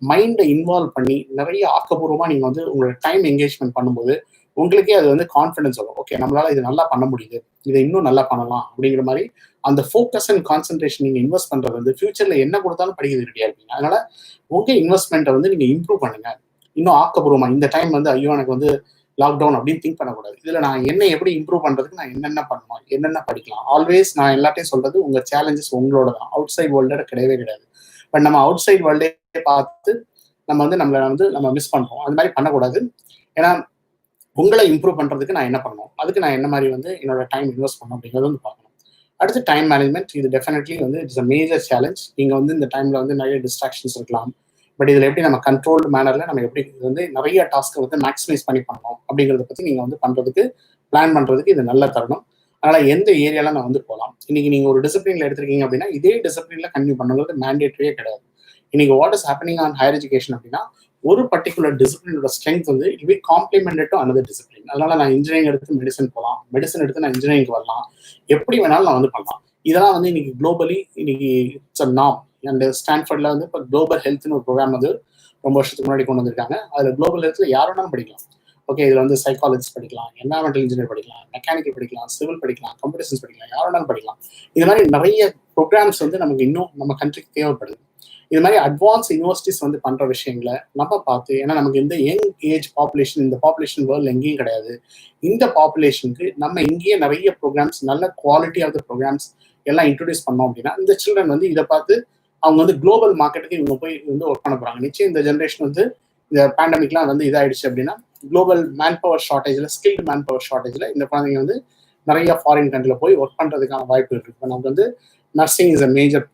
மைண்டை இன்வால்வ் பண்ணி நிறைய ஆக்கப்பூர்வமா நீங்க வந்து உங்களோட டைம் என்கேஜ்மெண்ட் பண்ணும்போது உங்களுக்கே அது வந்து கான்ஃபிடன்ஸ் வரும். ஓகே, நம்மளால இது நல்லா பண்ண முடியுது, இதை இன்னும் நல்லா பண்ணலாம் அப்படிங்கிற மாதிரி அந்த ஃபோக்கஸ் அண்ட் கான்சன்ட்ரேஷன் நீங்க இன்வெஸ்ட் பண்றது வந்து ஃபியூச்சர்ல என்ன கொடுத்தாலும் படிக்கிறது ரெடியா இருப்பீங்க. அதனால உங்க இன்வெஸ்ட்மெண்ட்டை வந்து நீங்க இம்ப்ரூவ் பண்ணுங்க. இன்னும் ஆக்கப்பூர்வமா இந்த டைம் வந்து ஐயோ எனக்கு வந்து லாக்டவுன் அப்படின்னு திங்க் பண்ணக்கூடாது. இதுல நான் என்ன எப்படி இம்ப்ரூவ் பண்றதுக்கு நான் என்னென்ன பண்ணணும், என்னென்ன படிக்கலாம். ஆல்வேஸ் நான் எல்லாத்தையும் சொல்றது உங்க சேலஞ்சஸ் உங்களோட தான், அவுட் சைட் வேர்ல்டோட கிடையவே கிடையாது. பட் நம்ம அவுட் சைட் வேர்ல்டே பார்த்து நம்ம வந்து நம்ம மிஸ் பண்றோம். அது மாதிரி பண்ணக்கூடாது. ஏன்னா உங்களை இம்ப்ரூவ் பண்றதுக்கு நான் என்ன பண்ணணும், அதுக்கு நான் என்ன மாதிரி வந்து என்னோட டைம் இன்வெஸ்ட் பண்ணணும் அப்படிங்கிறது வந்து பார்க்கணும். அடுத்து டைம் மேனேஜ்மெண்ட். இது டெஃபினெட்லி வந்து இட்ஸ் அ மேஜர் சேலஞ்ச். நீங்க வந்து இந்த டைம்ல வந்து நிறைய டிஸ்ட்ராக்ஷன்ஸ் இருக்கலாம். பட் இதுல எப்படி நம்ம கண்ட்ரோல்டு மேனர்ல நம்ம எப்படி வந்து நிறைய டாஸ்க்கை வந்து மேக்ஸிமைஸ் பண்ணி பண்ணணும் அப்படிங்கிறத பத்தி நீங்க வந்து பண்றதுக்கு பிளான் பண்றதுக்கு இது நல்ல தருணம். அதனால எந்த ஏரியால நான் வந்து போகலாம். இன்னைக்கு நீங்க ஒரு டிசிப்ளின்ல எடுத்திருக்கீங்க அப்படின்னா இதே டிசிப்ளின்ல கன்டினியூ பண்ணுங்கிறது மேண்டேட்டரியே கிடையாது. இன்னைக்கு what is happening on higher education அப்படின்னா ஒரு பர்டிகுலர் டிசிப்ளினோட ஸ்ட்ரென்த் வந்து it be complemented to another discipline. அதனால நான் இன்ஜினியரிங் எடுத்து மெடிசன் போகலாம், மெடிசன் எடுத்து நான் இன்ஜினியரிங் வரலாம், எப்படி வேணாலும் நான் வந்து பண்ணலாம். இதெல்லாம் வந்து இன்னைக்கு குளோபலி இன்னைக்கு இட்ஸ் அ நாம். அண்ட் ஸ்டான்ஃபர்ட்ல வந்து இப்போ குளோபல் ஹெல்த்னு ஒரு ப்ரோக்ராம் வந்து ரொம்ப வருஷத்துக்கு முன்னாடி கொண்டு வந்திருக்காங்க. அதுல குளோபல் ஹெல்த்ல யார் வேணாலும் படிக்கலாம். ஓகே, இதுல வந்து சைக்காலஜிஸ்ட் படிக்கலாம், என்வரான்மெண்டல் இன்ஜினியர் படிக்கலாம், மெக்கானிக்கல் படிக்கலாம், சிவில் படிக்கலாம், கம்ப்யூட்டர் சயின்ஸ் படிக்கலாம், யார் வேணாலும் படிக்கலாம். இது மாதிரி நிறைய ப்ரோக்ராம்ஸ் வந்து நமக்கு இன்னும் நம்ம கண்ட்ரிக்கு தேவைப்படுது. இது மாதிரி அட்வான்ஸ் யூனிவர்சிட்டிஸ் வந்து பண்ற விஷயங்களை நம்ம பார்த்து, ஏன்னா நமக்கு இந்த யங் ஏஜ் பாப்புலேஷன், இந்த பாப்புலேஷன் வேர்ல்டு எங்கேயும் கிடையாது. இந்த பாப்புலேஷனுக்கு நம்ம இங்கேயே நிறைய ப்ரோக்ராம்ஸ், நல்ல குவாலிட்டி ஆஃப் த ப்ரோக்ராம்ஸ் எல்லாம் இன்ட்ரடியூஸ் பண்ணோம் அப்படின்னா இந்த சில்ட்ரன் வந்து இதை பார்த்து அவங்க வந்து குளோபல் மார்க்கெட்டுக்கு இவங்க போய் வந்து ஒர்க் பண்ண போறாங்க. நிச்சயம் இந்த ஜென்ரேஷன் வந்து இந்த பேண்டமிக்லாம் வந்து இதாயிடுச்சு அப்படின்னா குளோபல் மேன் பவர் ஷார்டேஜ்ல, ஸ்கில்டு மேன் பவர் ஷார்டேஜ்ல இந்த குழந்தைங்க வந்து நிறைய ஃபாரின் கண்ட்ரில போய் ஒர்க் பண்றதுக்கான வாய்ப்பு இருக்கு. இப்போ நமக்கு வந்து nursing is a major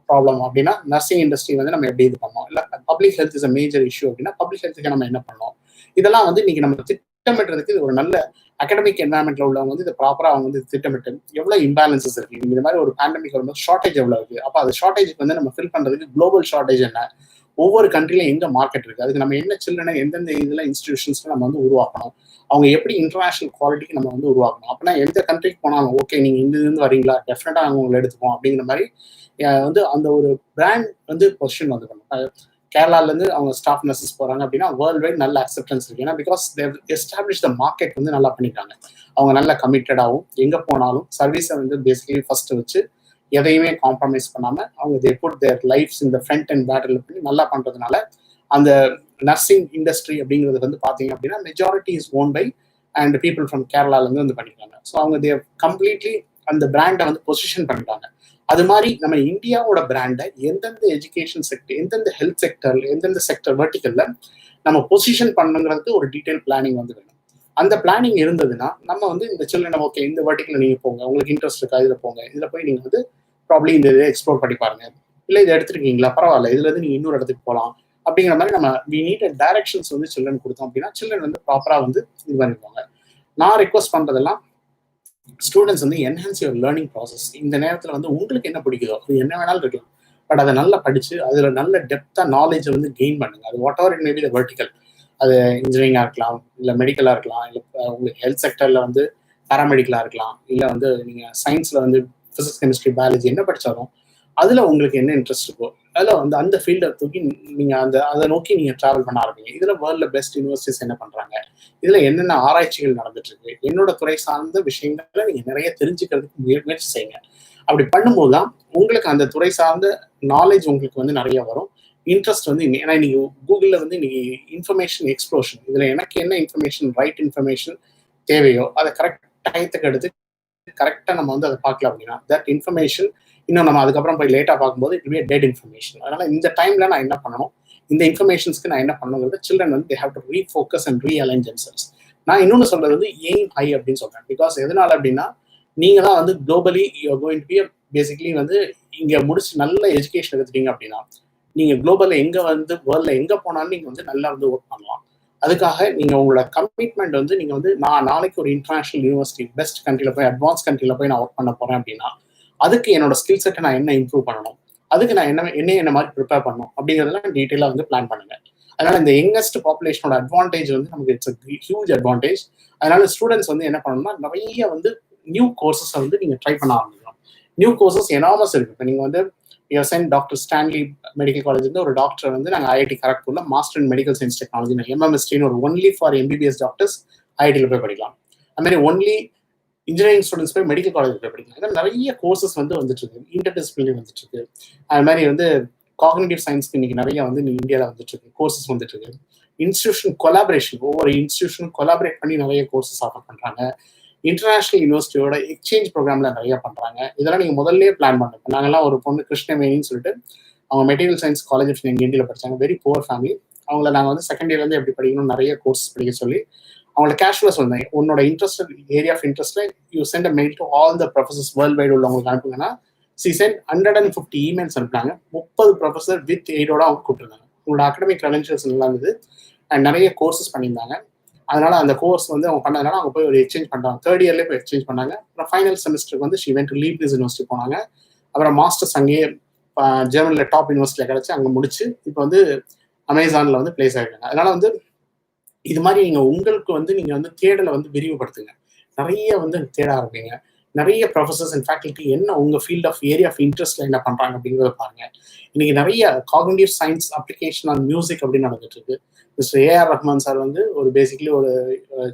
problem அப்படின்னா நர்சிங் இண்டஸ்ட்ரி வந்து நம்ம எப்படி இது பண்ணோம், இல்லை public health is a major issue அப்படின்னா பப்ளிக் ஹெல்த்துக்கு நம்ம என்ன பண்ணோம். இதெல்லாம் வந்து இன்னைக்கு நம்ம திட்டமிடுறதுக்கு இது ஒரு நல்ல அகடமிக் என்வரான்மெண்ட்ல உள்ளவங்க வந்து இதை ப்ராப்பரா அவங்க வந்து திட்டமிட்டு எவ்வளவு இம்பேலன்சஸ் இருக்கு, இந்த மாதிரி ஒரு பேண்டமிக் வரும்போது ஷார்டேஜ் எவ்வளவு இருக்கு, அப்போ அது ஷார்டேஜுக்கு வந்து நம்ம ஃபில் பண்றதுக்கு குளோபல் ஷார்டேஜ் என்ன, ஒவ்வொரு கண்ட்ரில எங்க மார்க்கெட் இருக்கு, அதுக்கு நம்ம என்ன சில்ட்ரனை எந்தெந்த இதுல இன்ஸ்டிடியூஷன்ஸ்ல நம்ம வந்து உருவாக்கணும், அவங்க எப்படி இன்டர்நேஷனல் குவாலிட்டிக்கு நம்ம வந்து உருவாக்கணும். அப்படின்னா எந்த கண்ட்ரிக்கு போனாலும் ஓகே நீங்க இந்த இருந்து வரீங்களா, டெஃபினட்டா நாங்கள் உங்களை எடுத்துப்போம் அப்படிங்கிற மாதிரி வந்து அந்த ஒரு பிராண்ட் வந்து பொசிஷன் வந்து பண்ணும். கேரளால இருந்து அவங்க ஸ்டாஃப் நர்சஸ் போறாங்க அப்படின்னா வேர்ல்டு வைட் நல்ல அக்செப்டன்ஸ் இருக்கு. ஏன்னா பிகாஸ் எஸ்டாப்ளிஷ் த மார்க்கெட் வந்து நல்லா பண்ணிட்டாங்க. அவங்க நல்ல கமிட்டடாகவும் எங்க போனாலும் சர்வீஸை வந்து பேசிக்கலி ஃபர்ஸ்ட் வச்சு எதையுமே காம்ப்ரமைஸ் பண்ணாம அவங்க தே புட் தேர் லைஃப்ஸ் இந்த ஃப்ரண்ட் அண்ட் பேட்டில் பண்ணி நல்லா பண்றதுனால அந்த நர்சிங் இண்டஸ்ட்ரி அப்படிங்கிறது வந்து பாத்தீங்க அப்படின்னா majority is own by and people from கேரளால இருந்து வந்து பண்ணிட்டாங்க. ஸோ அவங்க தே கம்ப்ளீட்லி அந்த பிராண்டை வந்து பொசிஷன் பண்ணிட்டாங்க. அது மாதிரி நம்ம இந்தியாவோட பிராண்டை எந்தெந்த எஜுகேஷன் செக்டர், எந்தெந்த ஹெல்த் செக்டர், எந்தெந்த செக்டர் வெர்டிக்கல்ல நம்ம பொசிஷன் பண்ணுங்கிறதுக்கு ஒரு டீடைல் பிளானிங் வந்து வேணும். அந்த பிளானிங் இருந்ததுன்னா நம்ம வந்து இந்த சில்ட்ரன் ஓகே இந்த வெர்டிக்கல்ல நீங்க போங்க, உங்களுக்கு இன்ட்ரெஸ்ட் இருக்கா இதுல போங்க, இதுல போய் நீங்க வந்து ப்ராப்ளி இந்த இதை எக்ஸ்ப்ளோர் பண்ணி பாருங்க, இல்லை இதை எடுத்துருக்கீங்களா பரவாயில்ல இதுல இருந்து நீங்க இன்னொரு இடத்துக்கு போகலாம் அப்படிங்கிற மாதிரி நம்ம வி நீட் டைரக்ஷன்ஸ் வந்து சில்ட்ரன் கொடுத்தோம் அப்படின்னா சில்ட்ரன் வந்து ப்ராப்பரா வந்து இது பண்ணிருவாங்க. நான் ரிக்வஸ்ட் பண்றதெல்லாம் ஸ்டூடெண்ட்ஸ் வந்து என்ஹான்ஸ் யுவர் லேர்னிங் ப்ராசஸ். இந்த நேரத்தில் வந்து உங்களுக்கு என்ன பிடிக்குதோ அது என்ன வேணாலும் இருக்கலாம், பட் அதை நல்லா படிச்சு அதுல நல்ல டெப்தா நாலேஜை வந்து கெயின் பண்ணுங்க. அது what ever it maybe the vertical, அது இன்ஜினியரிங்கா இருக்கலாம், இல்லை மெடிக்கலா இருக்கலாம், இல்லை உங்களுக்கு ஹெல்த் செக்டர்ல வந்து பேராமெடிக்கலா இருக்கலாம், இல்லை வந்து நீங்க சயின்ஸ்ல வந்து பிசிக்ஸ் கெமிஸ்ட்ரி பயாலஜி என்ன படிச்சாலும் அதுல உங்களுக்கு என்ன இன்ட்ரெஸ்ட் இருக்கோ அதுல வந்து அந்த ஃபீல்டை தூக்கி நீங்க அதை நோக்கி நீங்க டிராவல் பண்ண ஆரம்பிங்க. இதுல வேர்ல்ட்ல பெஸ்ட் யூனிவர்சிட்டிஸ் என்ன பண்றாங்க, இதுல என்னென்ன ஆராய்ச்சிகள் நடந்துட்டு இருக்கு, என்னோட துறை சார்ந்த விஷயங்களை நீங்க நிறைய தெரிஞ்சுக்கிறதுக்கு முயற்சி செய்யுங்க. அப்படி பண்ணும்போது தான் உங்களுக்கு அந்த துறை சார்ந்த நாலேஜ் உங்களுக்கு வந்து நிறைய வரும். இன்ட்ரெஸ்ட் வந்து ஏன்னா இன்னைக்கு கூகுளில் வந்து இன்னைக்கு இன்ஃபர்மேஷன் எக்ஸ்ப்ளோஷன். இதில் எனக்கு என்ன இன்ஃபர்மேஷன் ரைட் இன்ஃபர்மேஷன் தேவையோ அதை கரெக்ட் டயத்துக்கு எடுத்து கரெக்டாக நம்ம வந்து அதை பார்க்கல அப்படின்னா தட் இன்ஃபர்மேஷன் இன்னும் நம்ம அதுக்கப்புறம் போய் லேட்டாக பார்க்கும்போது இட் பி டெட் இன்ஃபர்மேஷன். அதனால இந்த டைம்ல நான் என்ன பண்ணணும், இந்த இன்ஃபர்மேஷன்ஸ்க்கு நான் என்ன பண்ணணுங்கிறது சில்ட்ரன் வந்து they have to refocus and realign themselves. நான் இன்னொன்று சொல்றது வந்து எய்ம் ஹை அப்படின்னு சொல்றேன். பிகாஸ் எதனால அப்படின்னா நீங்க தான் வந்து globally you're going to be basically வந்து இங்க முடிச்சு நல்ல எஜுகேஷன் எடுத்துட்டீங்க அப்படின்னா நீங்க குளோபல்ல எங்க வந்து வேர்ல்ட்ல எங்க போனாலும் நீங்க வந்து நல்லா வந்து ஒர்க் பண்ணலாம். அதுக்காக நீங்க உங்களோட கமிட்மெண்ட் வந்து நீங்க வந்து நான் நாளைக்கு ஒரு இன்டர்நேஷனல் யூனிவர்சிட்டி பெஸ்ட் கண்ட்ரில போய் அட்வான்ஸ் கண்ட்ரில போய் நான் ஒர்க் பண்ண போறேன் அப்படின்னா அதுக்கு என்னோட ஸ்கில் செட்டை நான் என்ன இம்ப்ரூவ் பண்ணணும், அதுக்கு நான் என்ன மாதிரி ப்ரிப்பேர் பண்ணணும் அப்படிங்கிறதெல்லாம் டீட்டெயிலாக வந்து பிளான் பண்ணுங்க. அதனால இந்த யங்கஸ்ட் பாப்புலேஷனோட அட்வான்டேஜ் வந்து நமக்கு இட்ஸ் ஹியூஜ் அட்வான்டேஜ். அதனால ஸ்டூடெண்ட்ஸ் வந்து என்ன பண்ணணும்னா நிறைய வந்து நியூ கோர்சஸை வந்து நீங்க ட்ரை பண்ண ஆரம்பிக்கணும். நியூ கோர்சஸ் எனாமஸ் இருக்கு. இப்போ நீங்க வந்து saint doctor Stanley medical college வந்து ஒரு டாக்டர் வந்து நாங்கள் ஐஐடி கரக்பூர்ல master in medical science technology எம்எம்எஸ்டின்னு ஒரு ஒன்லி ஃபார் எம்பிபிஎஸ் டாக்டர்ஸ் ஐஐடியில் போய் படிக்கலாம். அது மாதிரி ஒன்லி இன்ஜினியரிங் ஸ்டூடெண்ட்ஸ் போய் மெடிக்கல் காலேஜ் போய் படிக்கலாம். இதெல்லாம் நிறைய கோர்சஸ் வந்து வந்துட்டு இருக்கு, இன்டர்டிசிப்ளினரி வந்துட்டு இருக்கு. அது மாதிரி வந்து காக்னிட்டிவ் சயின்ஸ்க்கு இன்னைக்கு நிறைய வந்து இந்தியாவில் வந்துட்டு இருக்கு, கோர்சஸ் வந்துட்டு இருக்கு. இன்ஸ்டிடியூஷன் கொலாபரேஷன், ஒவ்வொரு இன்ஸ்டிடியூஷனும் கொலாபரேட் பண்ணி நிறைய கோர்சஸ் ஆஃபர் பண்றாங்க. இன்டர்நேஷனல் யூனிவர்சிட்டியோட எக்ஸ்சேஞ்ச் ப்ரோக்ராம்ல நிறைய பண்றாங்க. இதெல்லாம் நீங்க முதல்ல பிளான் பண்ணுங்க. நாங்கெல்லாம் ஒரு பொண்ணு கிருஷ்ணவேணின்னு சொல்லிட்டு அவங்க மெட்டீரியல் சயின்ஸ் காலேஜ் ஆஃப் இந்தியாவில் படிச்சாங்க, வெரி புவர் ஃபேமிலி. அவங்கள நாங்கள் வந்து செகண்ட் இயர்ல இருந்து எப்படி படிக்கணும் நிறைய கோர்ஸ் படிக்க சொல்லி அவங்கள கேஷுவலாக சொன்னேன். உன்னோட இன்ட்ரெஸ்ட் ஏரியா ஆஃப் இன்ட்ரெஸ்ட்ல you sent a mail to all the professors world wide உள்ளவங்களுக்கு அனுப்புங்கன்னா சி சென்ட் 150 இமெயில்ஸ் அனுப்புனாங்க. 30 ப்ரொஃபசர் வித் எய்டோட அவங்க கூப்பிட்டுருந்தாங்க. உங்களோட அகடமிக் கிரெடென்ஷியல்ஸ் நல்லா இருந்தது அண்ட் நிறைய கோர்சஸ் பண்ணியிருந்தாங்க. அதனால அந்த கோர்ஸ் வந்து அவங்க பண்ணதுனால அவங்க போய் ஒரு எக்ஸ்சேஞ்ச் பண்ணுறாங்க. தேர்ட் இயர்லேயே போய் எக்ஸ்சேஞ்ச் பண்ணாங்க. அப்புறம் ஃபைனல் செமஸ்டருக்கு வந்து she went to leaves university போனாங்க. அப்புறம் மாஸ்டர்ஸ் அங்கேயே ஜெர்மனியில் டாப் யூனிவர்சிட்டியில் கிடச்சி அங்கே முடிச்சு இப்போ வந்து அமேசானில் வந்து பிளேஸ் ஆகிருக்காங்க. அதனால வந்து இது மாதிரி நீங்க உங்களுக்கு வந்து நீங்க வந்து தேடலை வந்து விரிவுபடுத்துங்க. நிறைய வந்து தேட ஆரம்பிங்க. நிறைய ப்ரொஃபசர்ஸ் அண்ட் ஃபேக்கல்ட்டி என்ன உங்க ஃபீல்ட் ஆஃப் ஏரியா ஆஃப் இன்ட்ரெஸ்ட்ல என்ன பண்றாங்க அப்படிங்கிறத பாருங்க. இன்னைக்கு நிறைய cognitive science application on music அப்படின்னு நடந்துட்டு இருக்கு. மிஸ்டர் ஏஆர் ரஹ்மான் சார் வந்து ஒரு பேசிக்கலி ஒரு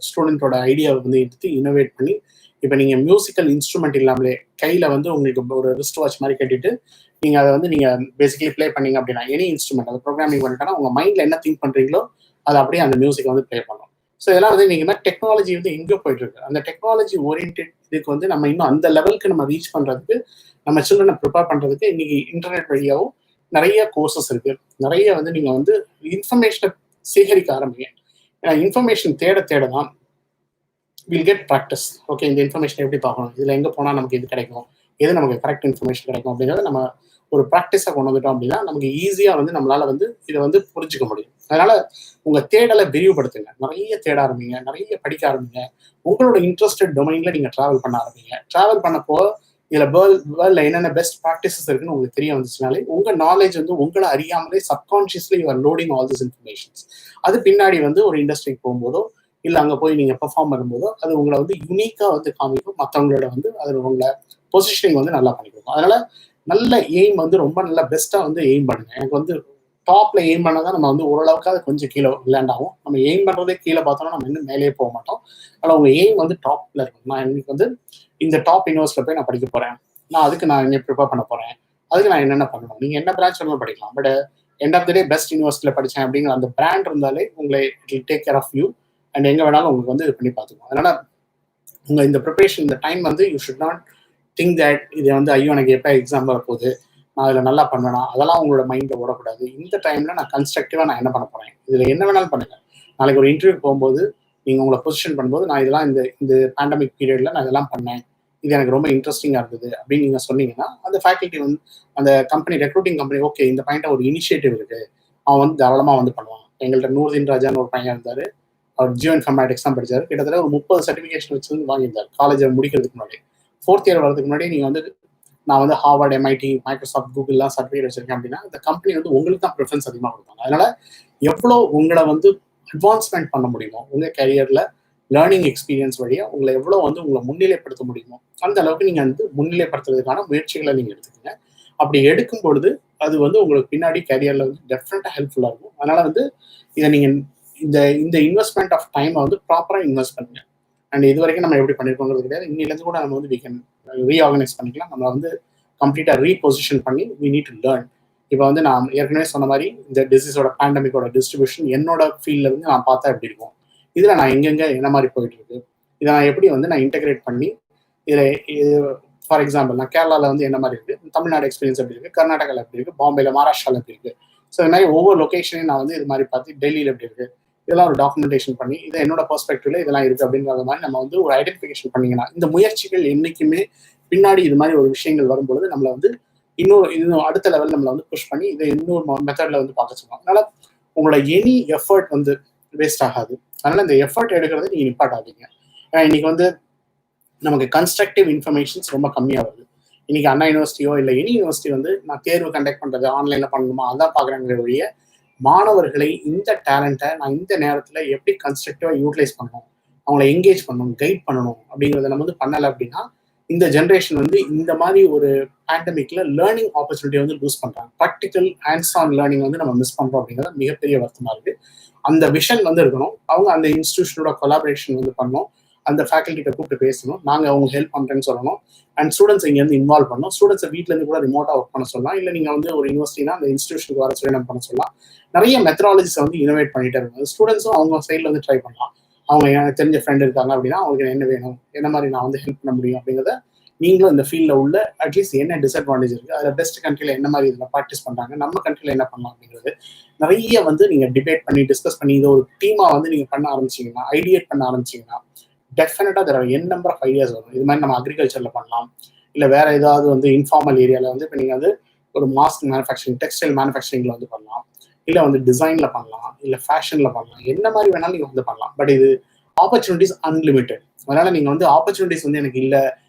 ஸ்டூடெண்டோட ஐடியாவை வந்து எடுத்து இனோவேட் பண்ணி இப்போ நீங்க மியூசிக்கல் இன்ஸ்ட்ருமெண்ட் இல்லாமலே கையில வந்து உங்களுக்கு ஒரு ரிஸ்ட் வாட்ச் மாதிரி கட்டிட்டு நீங்க அதை வந்து நீங்க பேசிக்கலி ப்ளே பண்ணீங்க அப்படின்னா எனி இன்ஸ்ட்ருமெண்ட் அதை ப்ரோக்ராமிங் பண்ணிட்டா உங்க மைண்ட்ல என்ன திங்க் பண்றீங்களோ அது அப்படியே அந்த மியூசிக் வந்து ப்ளே பண்ணும். ஸோ இதெல்லாம் வந்து நீங்க டெக்னாலஜி வந்து எங்கே போயிட்டு இருக்கு, அந்த டெக்னாலஜி ஓரியன்ட் இதுக்கு வந்து நம்ம இன்னும் அந்த லெவலுக்கு நம்ம ரீச் பண்றதுக்கு நம்ம சில்ட்ரனை ப்ரிப்பேர் பண்றதுக்கு இன்னைக்கு இன்டர்நெட் வழியாகவும் நிறைய கோர்சஸ் இருக்கு. நிறைய வந்து நீங்க வந்து இன்ஃபர்மேஷனை சேகரிக்க ஆரம்பிங்க. ஏன்னா இன்ஃபர்மேஷன் தேட தேட தான் வில் கெட் ப்ராக்டிஸ். ஓகே, இந்த இன்ஃபர்மேஷன் எப்படி பார்க்கணும், இதுல எங்க போனால் நமக்கு இது கிடைக்கும், எது நமக்கு கரெக்ட் இன்ஃபர்மேஷன் கிடைக்கும் அப்படிங்கிறத நம்ம ஒரு ப்ராக்டிஸாக கொண்டு வந்துட்டோம் அப்படின்னா நமக்கு ஈஸியாக வந்து நம்மளால வந்து இதை வந்து புரிஞ்சுக்க முடியும். அதனால உங்க தேடலை விரிவுபடுத்துங்க, நிறைய தேட ஆரம்பிங்க, நிறைய படிக்க ஆரம்பிங்க. உங்களோட இன்ட்ரெஸ்டட் டொமைன்ல நீங்க டிராவல் பண்ண ஆரம்பிங்க. டிராவல் பண்ணப்போ இதுல வேர்ல்ட்ல என்னென்ன பெஸ்ட் ப்ராக்டிசஸ் இருக்குன்னு உங்களுக்கு தெரிய வந்துச்சுனாலே உங்க நாலேஜ் வந்து உங்களை அறியாமலே subconsciously you are loading all this informations. அது பின்னாடி வந்து ஒரு இண்டஸ்ட்ரிக்கு போகும்போதோ இல்லை அங்கே போய் நீங்கள் பெர்ஃபார்ம் பண்ணும்போதோ அது உங்களை வந்து யூனிக்காக வந்து காமிக்கும். மற்றவங்களோட வந்து அது உங்களை பொசிஷனிங் வந்து நல்லா பண்ணி கொடுக்கும். அதனால நல்ல எய்ம் வந்து ரொம்ப நல்லா பெஸ்ட்டாக வந்து எய்ம் பண்ணுங்க. எனக்கு வந்து டாப்ல எய்ம் பண்ணாதான் நம்ம வந்து ஓரளவுக்கு அது கொஞ்சம் கீழே லேண்ட் ஆகும். நம்ம எய்ம் பண்ணுறதே கீழே பார்த்தோம்னா நம்ம இன்னும் மேலேயே போக மாட்டோம். அதனால் உங்கள் எய்ம் வந்து டாப்ல இருக்கும். நான் இன்னைக்கு வந்து இந்த டாப் யூனிவர்சிட்டியில் போய் நான் படிக்க போகிறேன், அதுக்கு நான் என்ன ப்ரிப்பேர் பண்ண போகிறேன், அதுக்கு நான் என்னென்ன பண்ணணும். நீங்கள் என்ன பிரான்ச் வேணாலும் படிக்கலாம், but end of the day best யூனிவர்சிட்டியில் படித்தேன் அப்படிங்கிற அந்த பிராண்ட் இருந்தாலே உங்களை it will take care of you and எங்கே வேணாலும் உங்களுக்கு வந்து இது பண்ணி பார்த்துக்கணும். அதனால் உங்கள் இந்த ப்ரிப்பரேஷன் இந்த டைம் வந்து you should not think that இது வந்து ஐயோ எனக்கு எப்போ எக்ஸாம் வரப்போகுது, நான் அதில் நல்லா பண்ணுவேனா, அதெல்லாம் உங்களோட மைண்டில் ஓடக்கூடாது. இந்த டைமில் நான் கன்ஸ்ட்ரக்டிவாக நான் என்ன பண்ண போகிறேன், இதில் என்ன வேணாலும் பண்ணுங்கள். நாளைக்கு ஒரு இன்டர்வியூ போகும்போது நீங்கள் உங்களை பொசிஷன் பண்ணும்போது நான் இதெல்லாம் இந்த பேண்டமிக் பீரியடில் நான் இதெல்லாம் பண்ணேன், இது எனக்கு ரொம்ப இன்ட்ரெஸ்டிங்காக இருந்தது அப்படின்னு நீங்கள் சொன்னீங்கன்னா அந்த ஃபேக்கல்ட்டி வந்து அந்த கம்பெனி ரெக்ரூட்டிங் கம்பெனி ஓகே இந்த பாயிண்ட்டை ஒரு இனிஷியேட்டிவ் இருக்குது, அவன் வந்து தாராளமாக வந்து பண்ணுவான். எங்கள்கிட்ட நூர்தீன் ராஜான்னு ஒரு பையன் இருந்தார், அவர் ஜியோ இன்ஃபர்மேட்டிக்ஸ் தான் படித்தார். கிட்டத்தட்ட ஒரு 30 சர்டிஃபிகேஷன் வச்சு வந்து வாங்கியிருந்தார் காலேஜை முடிக்கிறதுக்கு முன்னாடி. 4th இயர் வரதுக்கு முன்னாடி நீங்கள் வந்து நான் வந்து ஹார்வர்ட், MIT, மைக்ரோசாஃப்ட், கூகுள்லாம் சர்டிஃபிகேட் வச்சிருக்கேன் அப்படின்னா இந்த கம்பெனி வந்து உங்களுக்கு தான் ப்ரிஃபரன்ஸ் அதிகமாக கொடுப்பாங்க. அதனால எவ்வளோ உங்களை வந்து அட்வான்ஸ்மெண்ட் பண்ண முடியுமோ உங்கள் கேரியரில் லேர்னிங் எக்ஸ்பீரியன்ஸ் வழியாக உங்களை எவ்வளோ வந்து உங்களை முன்னிலைப்படுத்த முடியுமோ அந்த அளவுக்கு நீங்கள் வந்து முன்னிலைப்படுத்துறதுக்கான முயற்சிகளை நீங்கள் எடுத்துக்கோங்க. அப்படி எடுக்கும் பொழுது அது வந்து உங்களுக்கு பின்னாடி கேரியரில் வந்து டெஃபினட்டாக ஹெல்ப்ஃபுல்லாக இருக்கும். அதனால வந்து இதை நீங்கள் இந்த இன்வெஸ்ட்மெண்ட் ஆஃப் டைமை வந்து ப்ராப்பராக இன்வெஸ்ட் பண்ணுங்க. அண்ட் இது வரைக்கும் நம்ம எப்படி பண்ணியிருக்கோங்கிறது கிடையாது. இன்னிலேருந்து கூட நம்ம வந்து we can ரீஆர்கனைஸ் பண்ணிக்கலாம். நம்ம வந்து கம்ப்ளீட்டாக ரீபொசிஷன் பண்ணி we need to learn. இப்போ வந்து நான் ஏற்கனவே சொன்ன மாதிரி இந்த டிசீஸோட பேண்டமிக்கோட டிஸ்ட்ரிபியூஷன் என்னோட ஃபீல்ட்ல இருந்து நான் பார்த்தா எப்படி இருக்கும், இதில் நான் எங்கெங்க என்ன மாதிரி போயிட்டு இருக்கு, இதை நான் எப்படி வந்து நான் இன்டெகிரேட் பண்ணி இதில் ஃபார் எக்ஸாம்பிள் நான் கேரளாவில் வந்து என்ன மாதிரி இருக்கு, தமிழ்நாடு எக்ஸ்பீரியன்ஸ் எப்படி இருக்கு, கர்நாடகாவில் எப்படி இருக்கு, பாம்பேல மகாராஷ்டிராவில் எப்படி இருக்கு, ஸோ இது மாதிரி ஒவ்வொரு லொக்கேஷனையும் நான் வந்து இது மாதிரி பார்த்து டெல்லியில் எப்படி இருக்கு, இதெல்லாம் ஒரு டாக்குமெண்டேஷன் பண்ணி இது என்னோட பெர்ஸ்பெக்டிவ்ல இதெல்லாம் இருக்கு அப்படிங்கிற மாதிரி நம்ம வந்து ஒரு ஐடென்டிஃபிகேஷன் பண்ணிங்கன்னா இந்த முயற்சிகள் என்னைக்குமே பின்னாடி இது மாதிரி ஒரு விஷயங்கள் வரும்பொழுது நம்மளை வந்து இன்னும் அடுத்த லெவல் நம்மளை வந்து புஷ் பண்ணி இதை இன்னொரு மெத்தட்ல வந்து பார்க்க சொல்லுவாங்க. அதனால உங்களோட எனி எஃபர்ட் வந்து வேஸ்ட் ஆகாது. அதனால இந்த எஃபர்ட் எடுக்கிறத நீங்க நிப்பாட்டாதீங்க. ஏன்னா இன்னைக்கு வந்து நமக்கு கன்ஸ்ட்ரக்டிவ் இன்ஃபர்மேஷன்ஸ் ரொம்ப கம்மியாக வருது. இன்னைக்கு அண்ணா யூனிவர்சிட்டியோ இல்லை எனி யூனிவர்சிட்டி வந்து நான் தேர்வு கண்டக்ட் பண்றது ஆன்லைன்ல பண்ணணுமா அதான் பாக்குறாங்கிற வழிய மாணவர்களை இந்த டேலண்ட்டை நான் இந்த நேரத்துல எப்படி கன்ஸ்ட்ரக்டிவா யூட்டிலைஸ் பண்ணணும், அவங்களை என்கேஜ் பண்ணணும், கைட் பண்ணணும் அப்படிங்கிறத நம்ம வந்து பண்ணலை அப்படின்னா இந்த ஜென்ரேஷன் வந்து இந்த மாதிரி ஒரு பேண்டமிக்ல லேர்னிங் ஆப்பர்ச்சுனிட்டி வந்து லூஸ் பண்றாங்க. ப்ராக்டிக்கல் ஹேண்ட்ஸ் ஆன் லேர்னிங் வந்து நம்ம மிஸ் பண்றோம் அப்படிங்கிறது மிகப்பெரிய வருத்தமா இருக்கு. அந்த விஷன் வந்து இருக்கணும். அவங்க அந்த இன்ஸ்டிடியூஷனோட கொலாபரேஷன் வந்து பண்ணணும், அந்த ஃபேக்கல்ட்டிகிட்ட கூப்பிட்டு பேசணும், நாங்கள் அவங்க ஹெல்ப் பண்ணுறேன்னு சொல்லணும், அண்ட் ஸ்டூடெண்ட்ஸ் இங்கேருந்து இன்வால்வ் பண்ணணும். ஸ்டூடெண்ட்ஸை வீட்டிலேருந்து கூட ரிமோட்டாக ஒர்க் பண்ண சொல்லலாம், இல்லை நீங்கள் வந்து ஒரு யூனிவர்சிட்டினா அந்த இன்ஸ்டிடியூஷனுக்கு வர சொல்லி நம்ம பண்ண சொல்லலாம். நிறைய மெத்தடாலஜிஸை வந்து இனோவேட் பண்ணிட்டே இருக்காங்க. ஸ்டூடெண்ட்ஸும் அவங்க சைடில் வந்து ட்ரை பண்ணலாம். அவங்க எனக்கு தெரிஞ்ச ஃப்ரெண்ட் இருக்காங்க அப்படின்னா அவங்களுக்கு என்ன வேணும், என்ன மாதிரி நான் வந்து ஹெல்ப் பண்ண முடியும் அப்படிங்கிறத நீங்களும் இந்த ஃபீல்டில் உள்ள அட்லீஸ்ட் என்ன டிஸ்அட்வான்டேஜ் இருக்குது, அதில் பெஸ்ட் கண்ட்ரியில் என்ன மாதிரி இதில் ப்ராக்டிஸ் பண்ணுறாங்க, நம்ம கண்ட்ரியில் என்ன பண்ணலாம் அப்படிங்கிறது நிறைய வந்து நீங்கள் டிபேட் பண்ணி டிஸ்கஸ் பண்ணி இதை ஒரு டீமாக வந்து நீங்கள் பண்ண ஆரம்பிச்சிங்கன்னா, ஐடியேட் பண்ண ஆரம்பிச்சிங்கன்னா டெஃபினட்டாக there n number of ideas வரும். இது மாதிரி நம்ம அக்ரிகல்ச்சரில் பண்ணலாம், இல்லை வேற ஏதாவது வந்து இன்ஃபார்மல் ஏரியாவில் வந்து இப்போ நீங்கள் வந்து ஒரு மாஸ்க் மேனுஃபேக்சரிங், டெக்ஸ்டைல் மேனுஃபேக்சரிங்கில் வந்து பண்ணலாம், இல்லை வந்து டிசைனில் பண்ணலாம், இல்லை ஃபேஷனில் பண்ணலாம், என்ன மாதிரி வேணாலும் நீங்கள் வந்து பண்ணலாம். பட் இது ஆப்பர்ச்சுனிட்டிஸ் அன்லிமிட்டெட். அதனால நீங்கள் வந்து ஆப்பர்ச்சுனிட்டிஸ் வந்து எனக்கு இல்லை,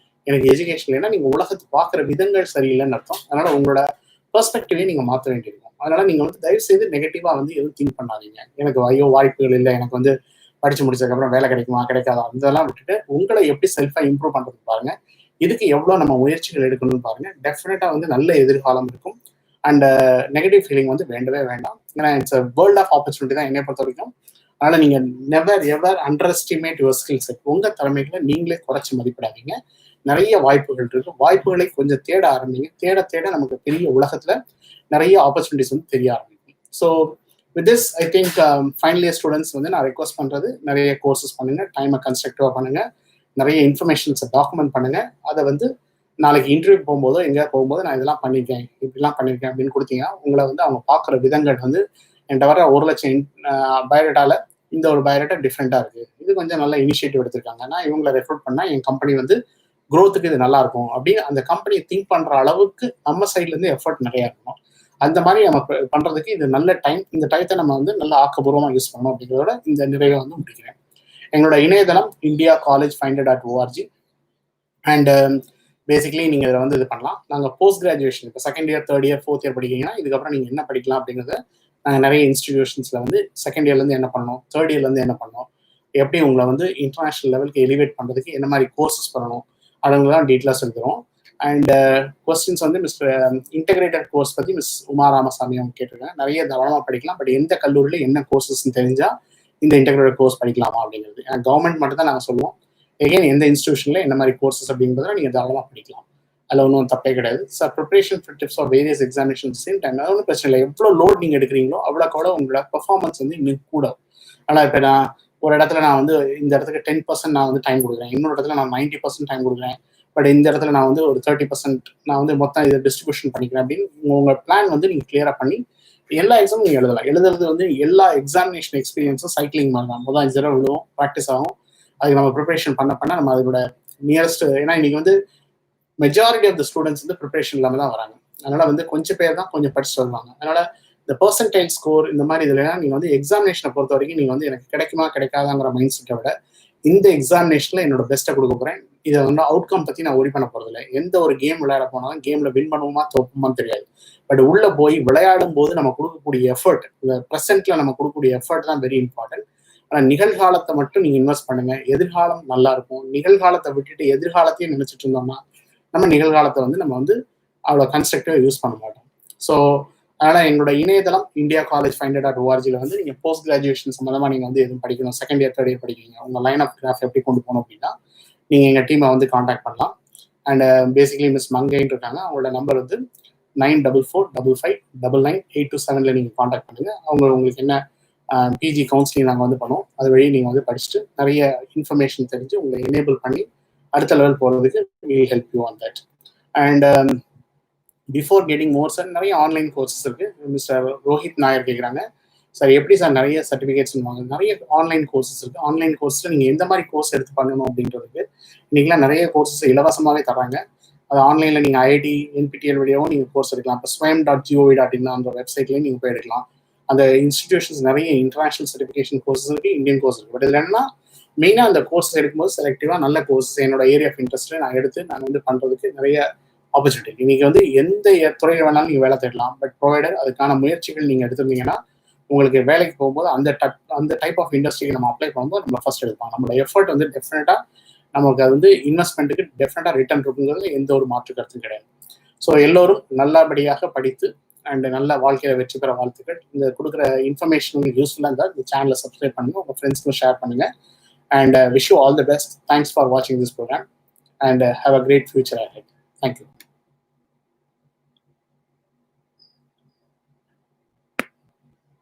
எனக்கு எஜுகேஷன் இல்லைன்னா நீங்கள் உலகத்தை பார்க்குற விதங்கள் சரியில்லைன்னு அர்த்தம். அதனால உங்களோட பெர்ஸ்பெக்டிவே நீங்கள் மாற்ற வேண்டியிருக்கும். அதனால நீங்கள் வந்து தயவு செய்து நெகட்டிவாக வந்து எதுவும் திங்க் பண்ணாதீங்க. எனக்கு ஐயோ வாய்ப்புகள் இல்லை, எனக்கு வந்து படிச்சு முடிச்சதுக்கப்புறம் வேலை கிடைக்குமா கிடைக்காதா இதெல்லாம் விட்டுட்டு உங்களை எப்படி செல்ஃபாக இம்ப்ரூவ் பண்ணுறதுக்கு பாருங்க. இதுக்கு எவ்வளோ நம்ம முயற்சிகள் எடுக்கணும்னு பாருங்க. டெஃபினட்டா வந்து நல்ல எதிர்காலம் இருக்கும். அண்ட் நெகட்டிவ் ஃபீலிங் வந்து வேண்டவே வேண்டாம். ஏன்னா இட்ஸ் வேர்ல்ட் ஆஃப் ஆப்பர்ச்சுனிட்டி தான் என்னை பொறுத்த வரைக்கும். அதனால நீங்க never ever under estimate your skill set. உங்க திறமைகளை நீங்களே குறைச்சி மதிப்பிடாதீங்க. நிறைய வாய்ப்புகள் இருக்கு. வாய்ப்புகளை கொஞ்சம் தேட ஆரம்பிங்க. தேட தேட நமக்கு பெரிய உலகத்துல நிறைய ஆப்பர்ச்சுனிட்டிஸ் வந்து தெரிய ஆரம்பிக்கும். So with this I think final year students வந்து நான் ரெக்வஸ்ட் பண்றது நிறைய கோர்சஸ் பண்ணுங்க, டைமை கன்ஸ்ட்ரக்டிவா பண்ணுங்க, நிறைய இன்ஃபர்மேஷன்ஸை டாக்குமெண்ட் பண்ணுங்க. அதை வந்து நாளைக்கு இன்டர்வியூ போகும்போதோ எங்கேயா போகும்போது நான் இதெல்லாம் பண்ணியிருக்கேன், இப்படிலாம் பண்ணியிருக்கேன் அப்படின்னு கொடுத்தீங்கன்னா உங்களை வந்து அவங்க பார்க்குற விதங்கள் வந்து என்கிட்ட வர 1,00,000 பயோடேட்டால இந்த ஒரு பயோடேட்டா டிஃப்ரெண்டா இருக்கு, இது கொஞ்சம் நல்ல இனிஷியேட்டிவ் எடுத்திருக்காங்க, நான் இவங்களை ரெக்ரூட் பண்ணா என் கம்பெனி வந்து க்ரோத்துக்கு இது நல்லா இருக்கும் அப்படின்னு அந்த கம்பெனியை திங்க் பண்ற அளவுக்கு நம்ம சைட்ல இருந்து எஃபர்ட் நிறைய இருக்கணும். அந்த மாதிரி நம்ம பண்றதுக்கு இது நல்ல டைம். இந்த டைத்தை நம்ம வந்து நல்ல ஆக்கப்பூர்வமா யூஸ் பண்ணணும் அப்படிங்கிறதோட இந்த நிறைவை வந்து முடிக்கிறேன். எங்களோட இணையதளம் indiacollegefinder.org. அண்ட் பேசிக்கலி நீங்கள் இதில் வந்து இது பண்ணலாம். நாங்கள் போஸ்ட் கிராஜுவேஷன் இப்போ second year, third year, fourth year படிக்கிறீங்கன்னா இதுக்கப்புறம் நீங்கள் என்ன படிக்கலாம் அப்படிங்கிறத நாங்கள் நிறைய இன்ஸ்டிடியூஷன்ஸில் வந்து செகண்ட் இயர்லேருந்து என்ன பண்ணணும், தேர்ட் இயர்லேருந்து என்ன பண்ணணும், எப்படி உங்களை வந்து இன்டர்நேஷனல் லெவலுக்கு எலிவேட் பண்ணுறதுக்கு என்ன மாதிரி கோர்சஸ் பண்ணணும் அதுங்கெல்லாம் டீட்டெயிலாக சொல்லிடுறோம். அண்ட் கொஸ்டின்ஸ் வந்து மிஸ்டர் இன்டெகிரேட்டட் கோர்ஸ் பற்றி மிஸ் உமா ராமசாமி அவங்க கேட்டிருக்காங்க. நிறைய தாராளமாக படிக்கலாம். பட் எந்த கல்லூரியில் என்ன கோர்சஸ்ன்னு தெரிஞ்சால் இந்த இன்டெகிரேட்டட் கோர்ஸ் படிக்கலாமா அப்படிங்கிறது கவர்மெண்ட் மட்டும் தான் நாங்கள் சொல்லுவோம். எகைன் எந்த இன்ஸ்டியூஷனில் என்ன மாதிரி கோர்சஸ் அப்படிங்கிறத நீங்கள் தாராளமாக படிக்கலாம். அதில் ஒன்றும் தப்பே கிடையாது. Sir preparation for tips of various examination same time ஒன்றும் பிரச்சனை இல்லை. எவ்வளோ லோட் நீங்கள் எடுக்கிறீங்களோ அவ்வளோக்கோட உங்களோட பெர்ஃபார்மன்ஸ் வந்து இன்னும் கூட. ஆனால் இப்போ நான் ஒரு இடத்துல நான் வந்து இந்த இடத்துக்கு 10% நான் வந்து டைம் கொடுக்குறேன், இன்னொரு இடத்துல நான் 90% டைம் கொடுக்குறேன், பட் இந்த இடத்துல நான் வந்து ஒரு 30% நான் வந்து மொத்தம் இதை டிஸ்ட்ரிபியூஷன் பண்ணிக்கிறேன் அப்படின்னு உங்கள் பிளான் வந்து நீங்கள் கிளியராக பண்ணி எல்லா எக்ஸாமும் நீங்கள் எழுதலாம். எழுதுறது வந்து எல்லா எக்ஸாமினேஷன் எக்ஸ்பீரியன்ஸும் சைக்கிளிங் மாதிரி தான். முதல் 5 தடவை விழுவோம், ப்ராக்டிஸ் ஆகும், அதுக்கு நம்ம ப்ரிப்பரேஷன் பண்ண நம்ம அதோட நியரஸ்ட். ஏன்னா இன்னைக்கு வந்து மெஜாரிட்டி ஆஃப் த ஸ்டூடெண்ட்ஸ் வந்து ப்ரிப்பரேஷன் இல்லாமல் தான் வராங்க. அதனால வந்து கொஞ்சம் பேர் தான் கொஞ்சம் படிச்சுட்டு வருவாங்க. அதனால இந்த பெர்சன்டைல் ஸ்கோர் இந்த மாதிரி இதுல நீங்கள் வந்து எக்ஸாமினேஷனை பொறுத்த வரைக்கும் நீங்கள் வந்து எனக்கு கிடைக்குமா கிடைக்காதாங்கிற மைண்ட் செட்டை விட இந்த எக்ஸாமினேஷன்ல என்னோட பெஸ்ட்டை கொடுக்க போறேன். இதை வந்து அவுட்கம் பத்தி நான் ஒரி பண்ண போறதில்லை. எந்த ஒரு கேம் விளையாட போனாலும் கேம்ல வின் பண்ணுவோமா தோப்புமான்னு தெரியாது. பட் உள்ள போய் விளையாடும் போது நம்ம கொடுக்கக்கூடிய எஃபர்ட், இந்த ப்ரெசென்ட்ல நம்ம கொடுக்கக்கூடிய எஃபர்ட் தான் வெரி இம்பார்ட்டன்ட். ஆனால் நிகழ்காலத்தை மட்டும் நீங்க இன்வெஸ்ட் பண்ணுங்க, எதிர்காலம் நல்லா இருக்கும். நிகழ்காலத்தை விட்டுட்டு எதிர்காலத்தையும் நினைச்சிட்டு இருந்தோம்னா நம்ம நிகழ்காலத்தை வந்து நம்ம வந்து அவ்வளோ கன்ஸ்ட்ரக்டிவா யூஸ் பண்ண மாட்டோம். ஸோ அதனால் எங்களோட இணையதளம் indiacollegefinder.org வந்து நீங்கள் போஸ்ட் கிராஜுவேஷன் சம்மந்தமாக நீங்கள் வந்து எதுவும் படிக்கணும், செகண்ட் இயர் தேர்ட் இயர் படிக்கிறீங்க, உங்கள் லைன் ஆஃப் கிராஃப் எப்படி கொண்டு போகணும் அப்படின்னா நீங்கள் எங்கள் டீமை வந்து காண்டாக்ட் பண்ணலாம். அண்ட் பேசிக்கலி மிஸ் மங்கைன்னு இருக்காங்க, அவங்களோட நம்பர் வந்து 9445599827 நீங்கள் காண்டாக்ட் பண்ணுங்கள். உங்களுக்கு என்ன பிஜி கவுன்சிலிங் நாங்கள் வந்து பண்ணுவோம், அது வழி நீங்கள் வந்து படிச்சுட்டு நிறைய இன்ஃபர்மேஷன் தெரிஞ்சு உங்களை எனேபிள் பண்ணி அடுத்த லெவல் போகிறதுக்கு will help you on that. And before getting more sir நிறைய ஆன்லைன் கோர்சஸ் இருக்குது. மிஸ்டர் ரோஹித் நாயர் கேட்குறாங்க, சார் எப்படி சார் நிறைய சர்டிஃபிகேட்ஸ் வாங்க, நிறைய ஆன்லைன் கோர்சஸ் இருக்குது. ஆன்லைன் கோர்ஸில் நீங்கள் எந்த மாதிரி கோர்ஸ் எடுத்து பண்ணணும் அப்படின்றதுக்கு இன்றைக்கெலாம் நிறைய கோர்சஸ் இலவசமாகவே தராங்க. அது ஆன்லைனில் நீங்கள் ஐஐடி என்பிடிஎல் வழியாகவும் நீங்கள் கோர்ஸ் எடுக்கலாம். இப்போ swayam.gov.in அந்த வெப்சைட்லேயும் நீங்கள் போய் எடுக்கலாம். அந்த இன்ஸ்டிடியூஷன்ஸ் நிறைய இன்டர்நேஷனல் சர்டிஃபிகேஷன் கோர்சஸ் இருக்குது, இந்தியன் கோர்ஸ் இருக்குது. பட் இதில் என்னன்னா மெயினாக அந்த கோர்ஸ் எடுக்கும்போது செலக்டிவாக நல்ல கோர்ஸஸ் என்னோட ஏரியா ஆஃப் இன்ட்ரெஸ்ட்டில் நான் எடுத்து நான் வந்து பண்ணுறதுக்கு நிறைய ஆப்பர்ச்சுனிட்டி. இன்னைக்கு வந்து எந்த துறையில் வேணாலும் நீங்கள் வேலை தேடலாம். பட் ப்ரொவைடர் அதுக்கான முயற்சிகள் நீங்கள் எடுத்திருந்தீங்கன்னா உங்களுக்கு வேலைக்கு போகும்போது அந்த டைப் ஆஃப் இண்டஸ்ட்ரிக்கு நம்ம அப்ளை பண்ணும்போது நம்ம ஃபர்ஸ்ட் எடுப்பாங்க. நம்மளோட எஃபர்ட் வந்து டெஃபினட்டாக நமக்கு அது வந்து இன்வெஸ்ட்மெண்ட்டுக்கு டெஃபினட்டாக ரிட்டர்ன் இருக்குங்கிறது எந்த ஒரு மாற்று கருத்தும் கிடையாது. ஸோ எல்லோரும் நல்லபடியாக படித்து அண்ட் நல்ல வாழ்க்கையில் வெற்றி பெற வாழ்த்துக்கள். இந்த கொடுக்குற இன்ஃபர்மேஷன் உங்களுக்கு யூஸ்ஃபுல்லாக இருந்தால் இந்த சேனலை சப்ஸ்கிரைப் பண்ணுங்கள், உங்கள் ஃப்ரெண்ட்ஸ்க்கும் ஷேர் பண்ணுங்கள். And wish you all the best. Thanks for வாட்சிங் this program and have a great future ahead. Thank you.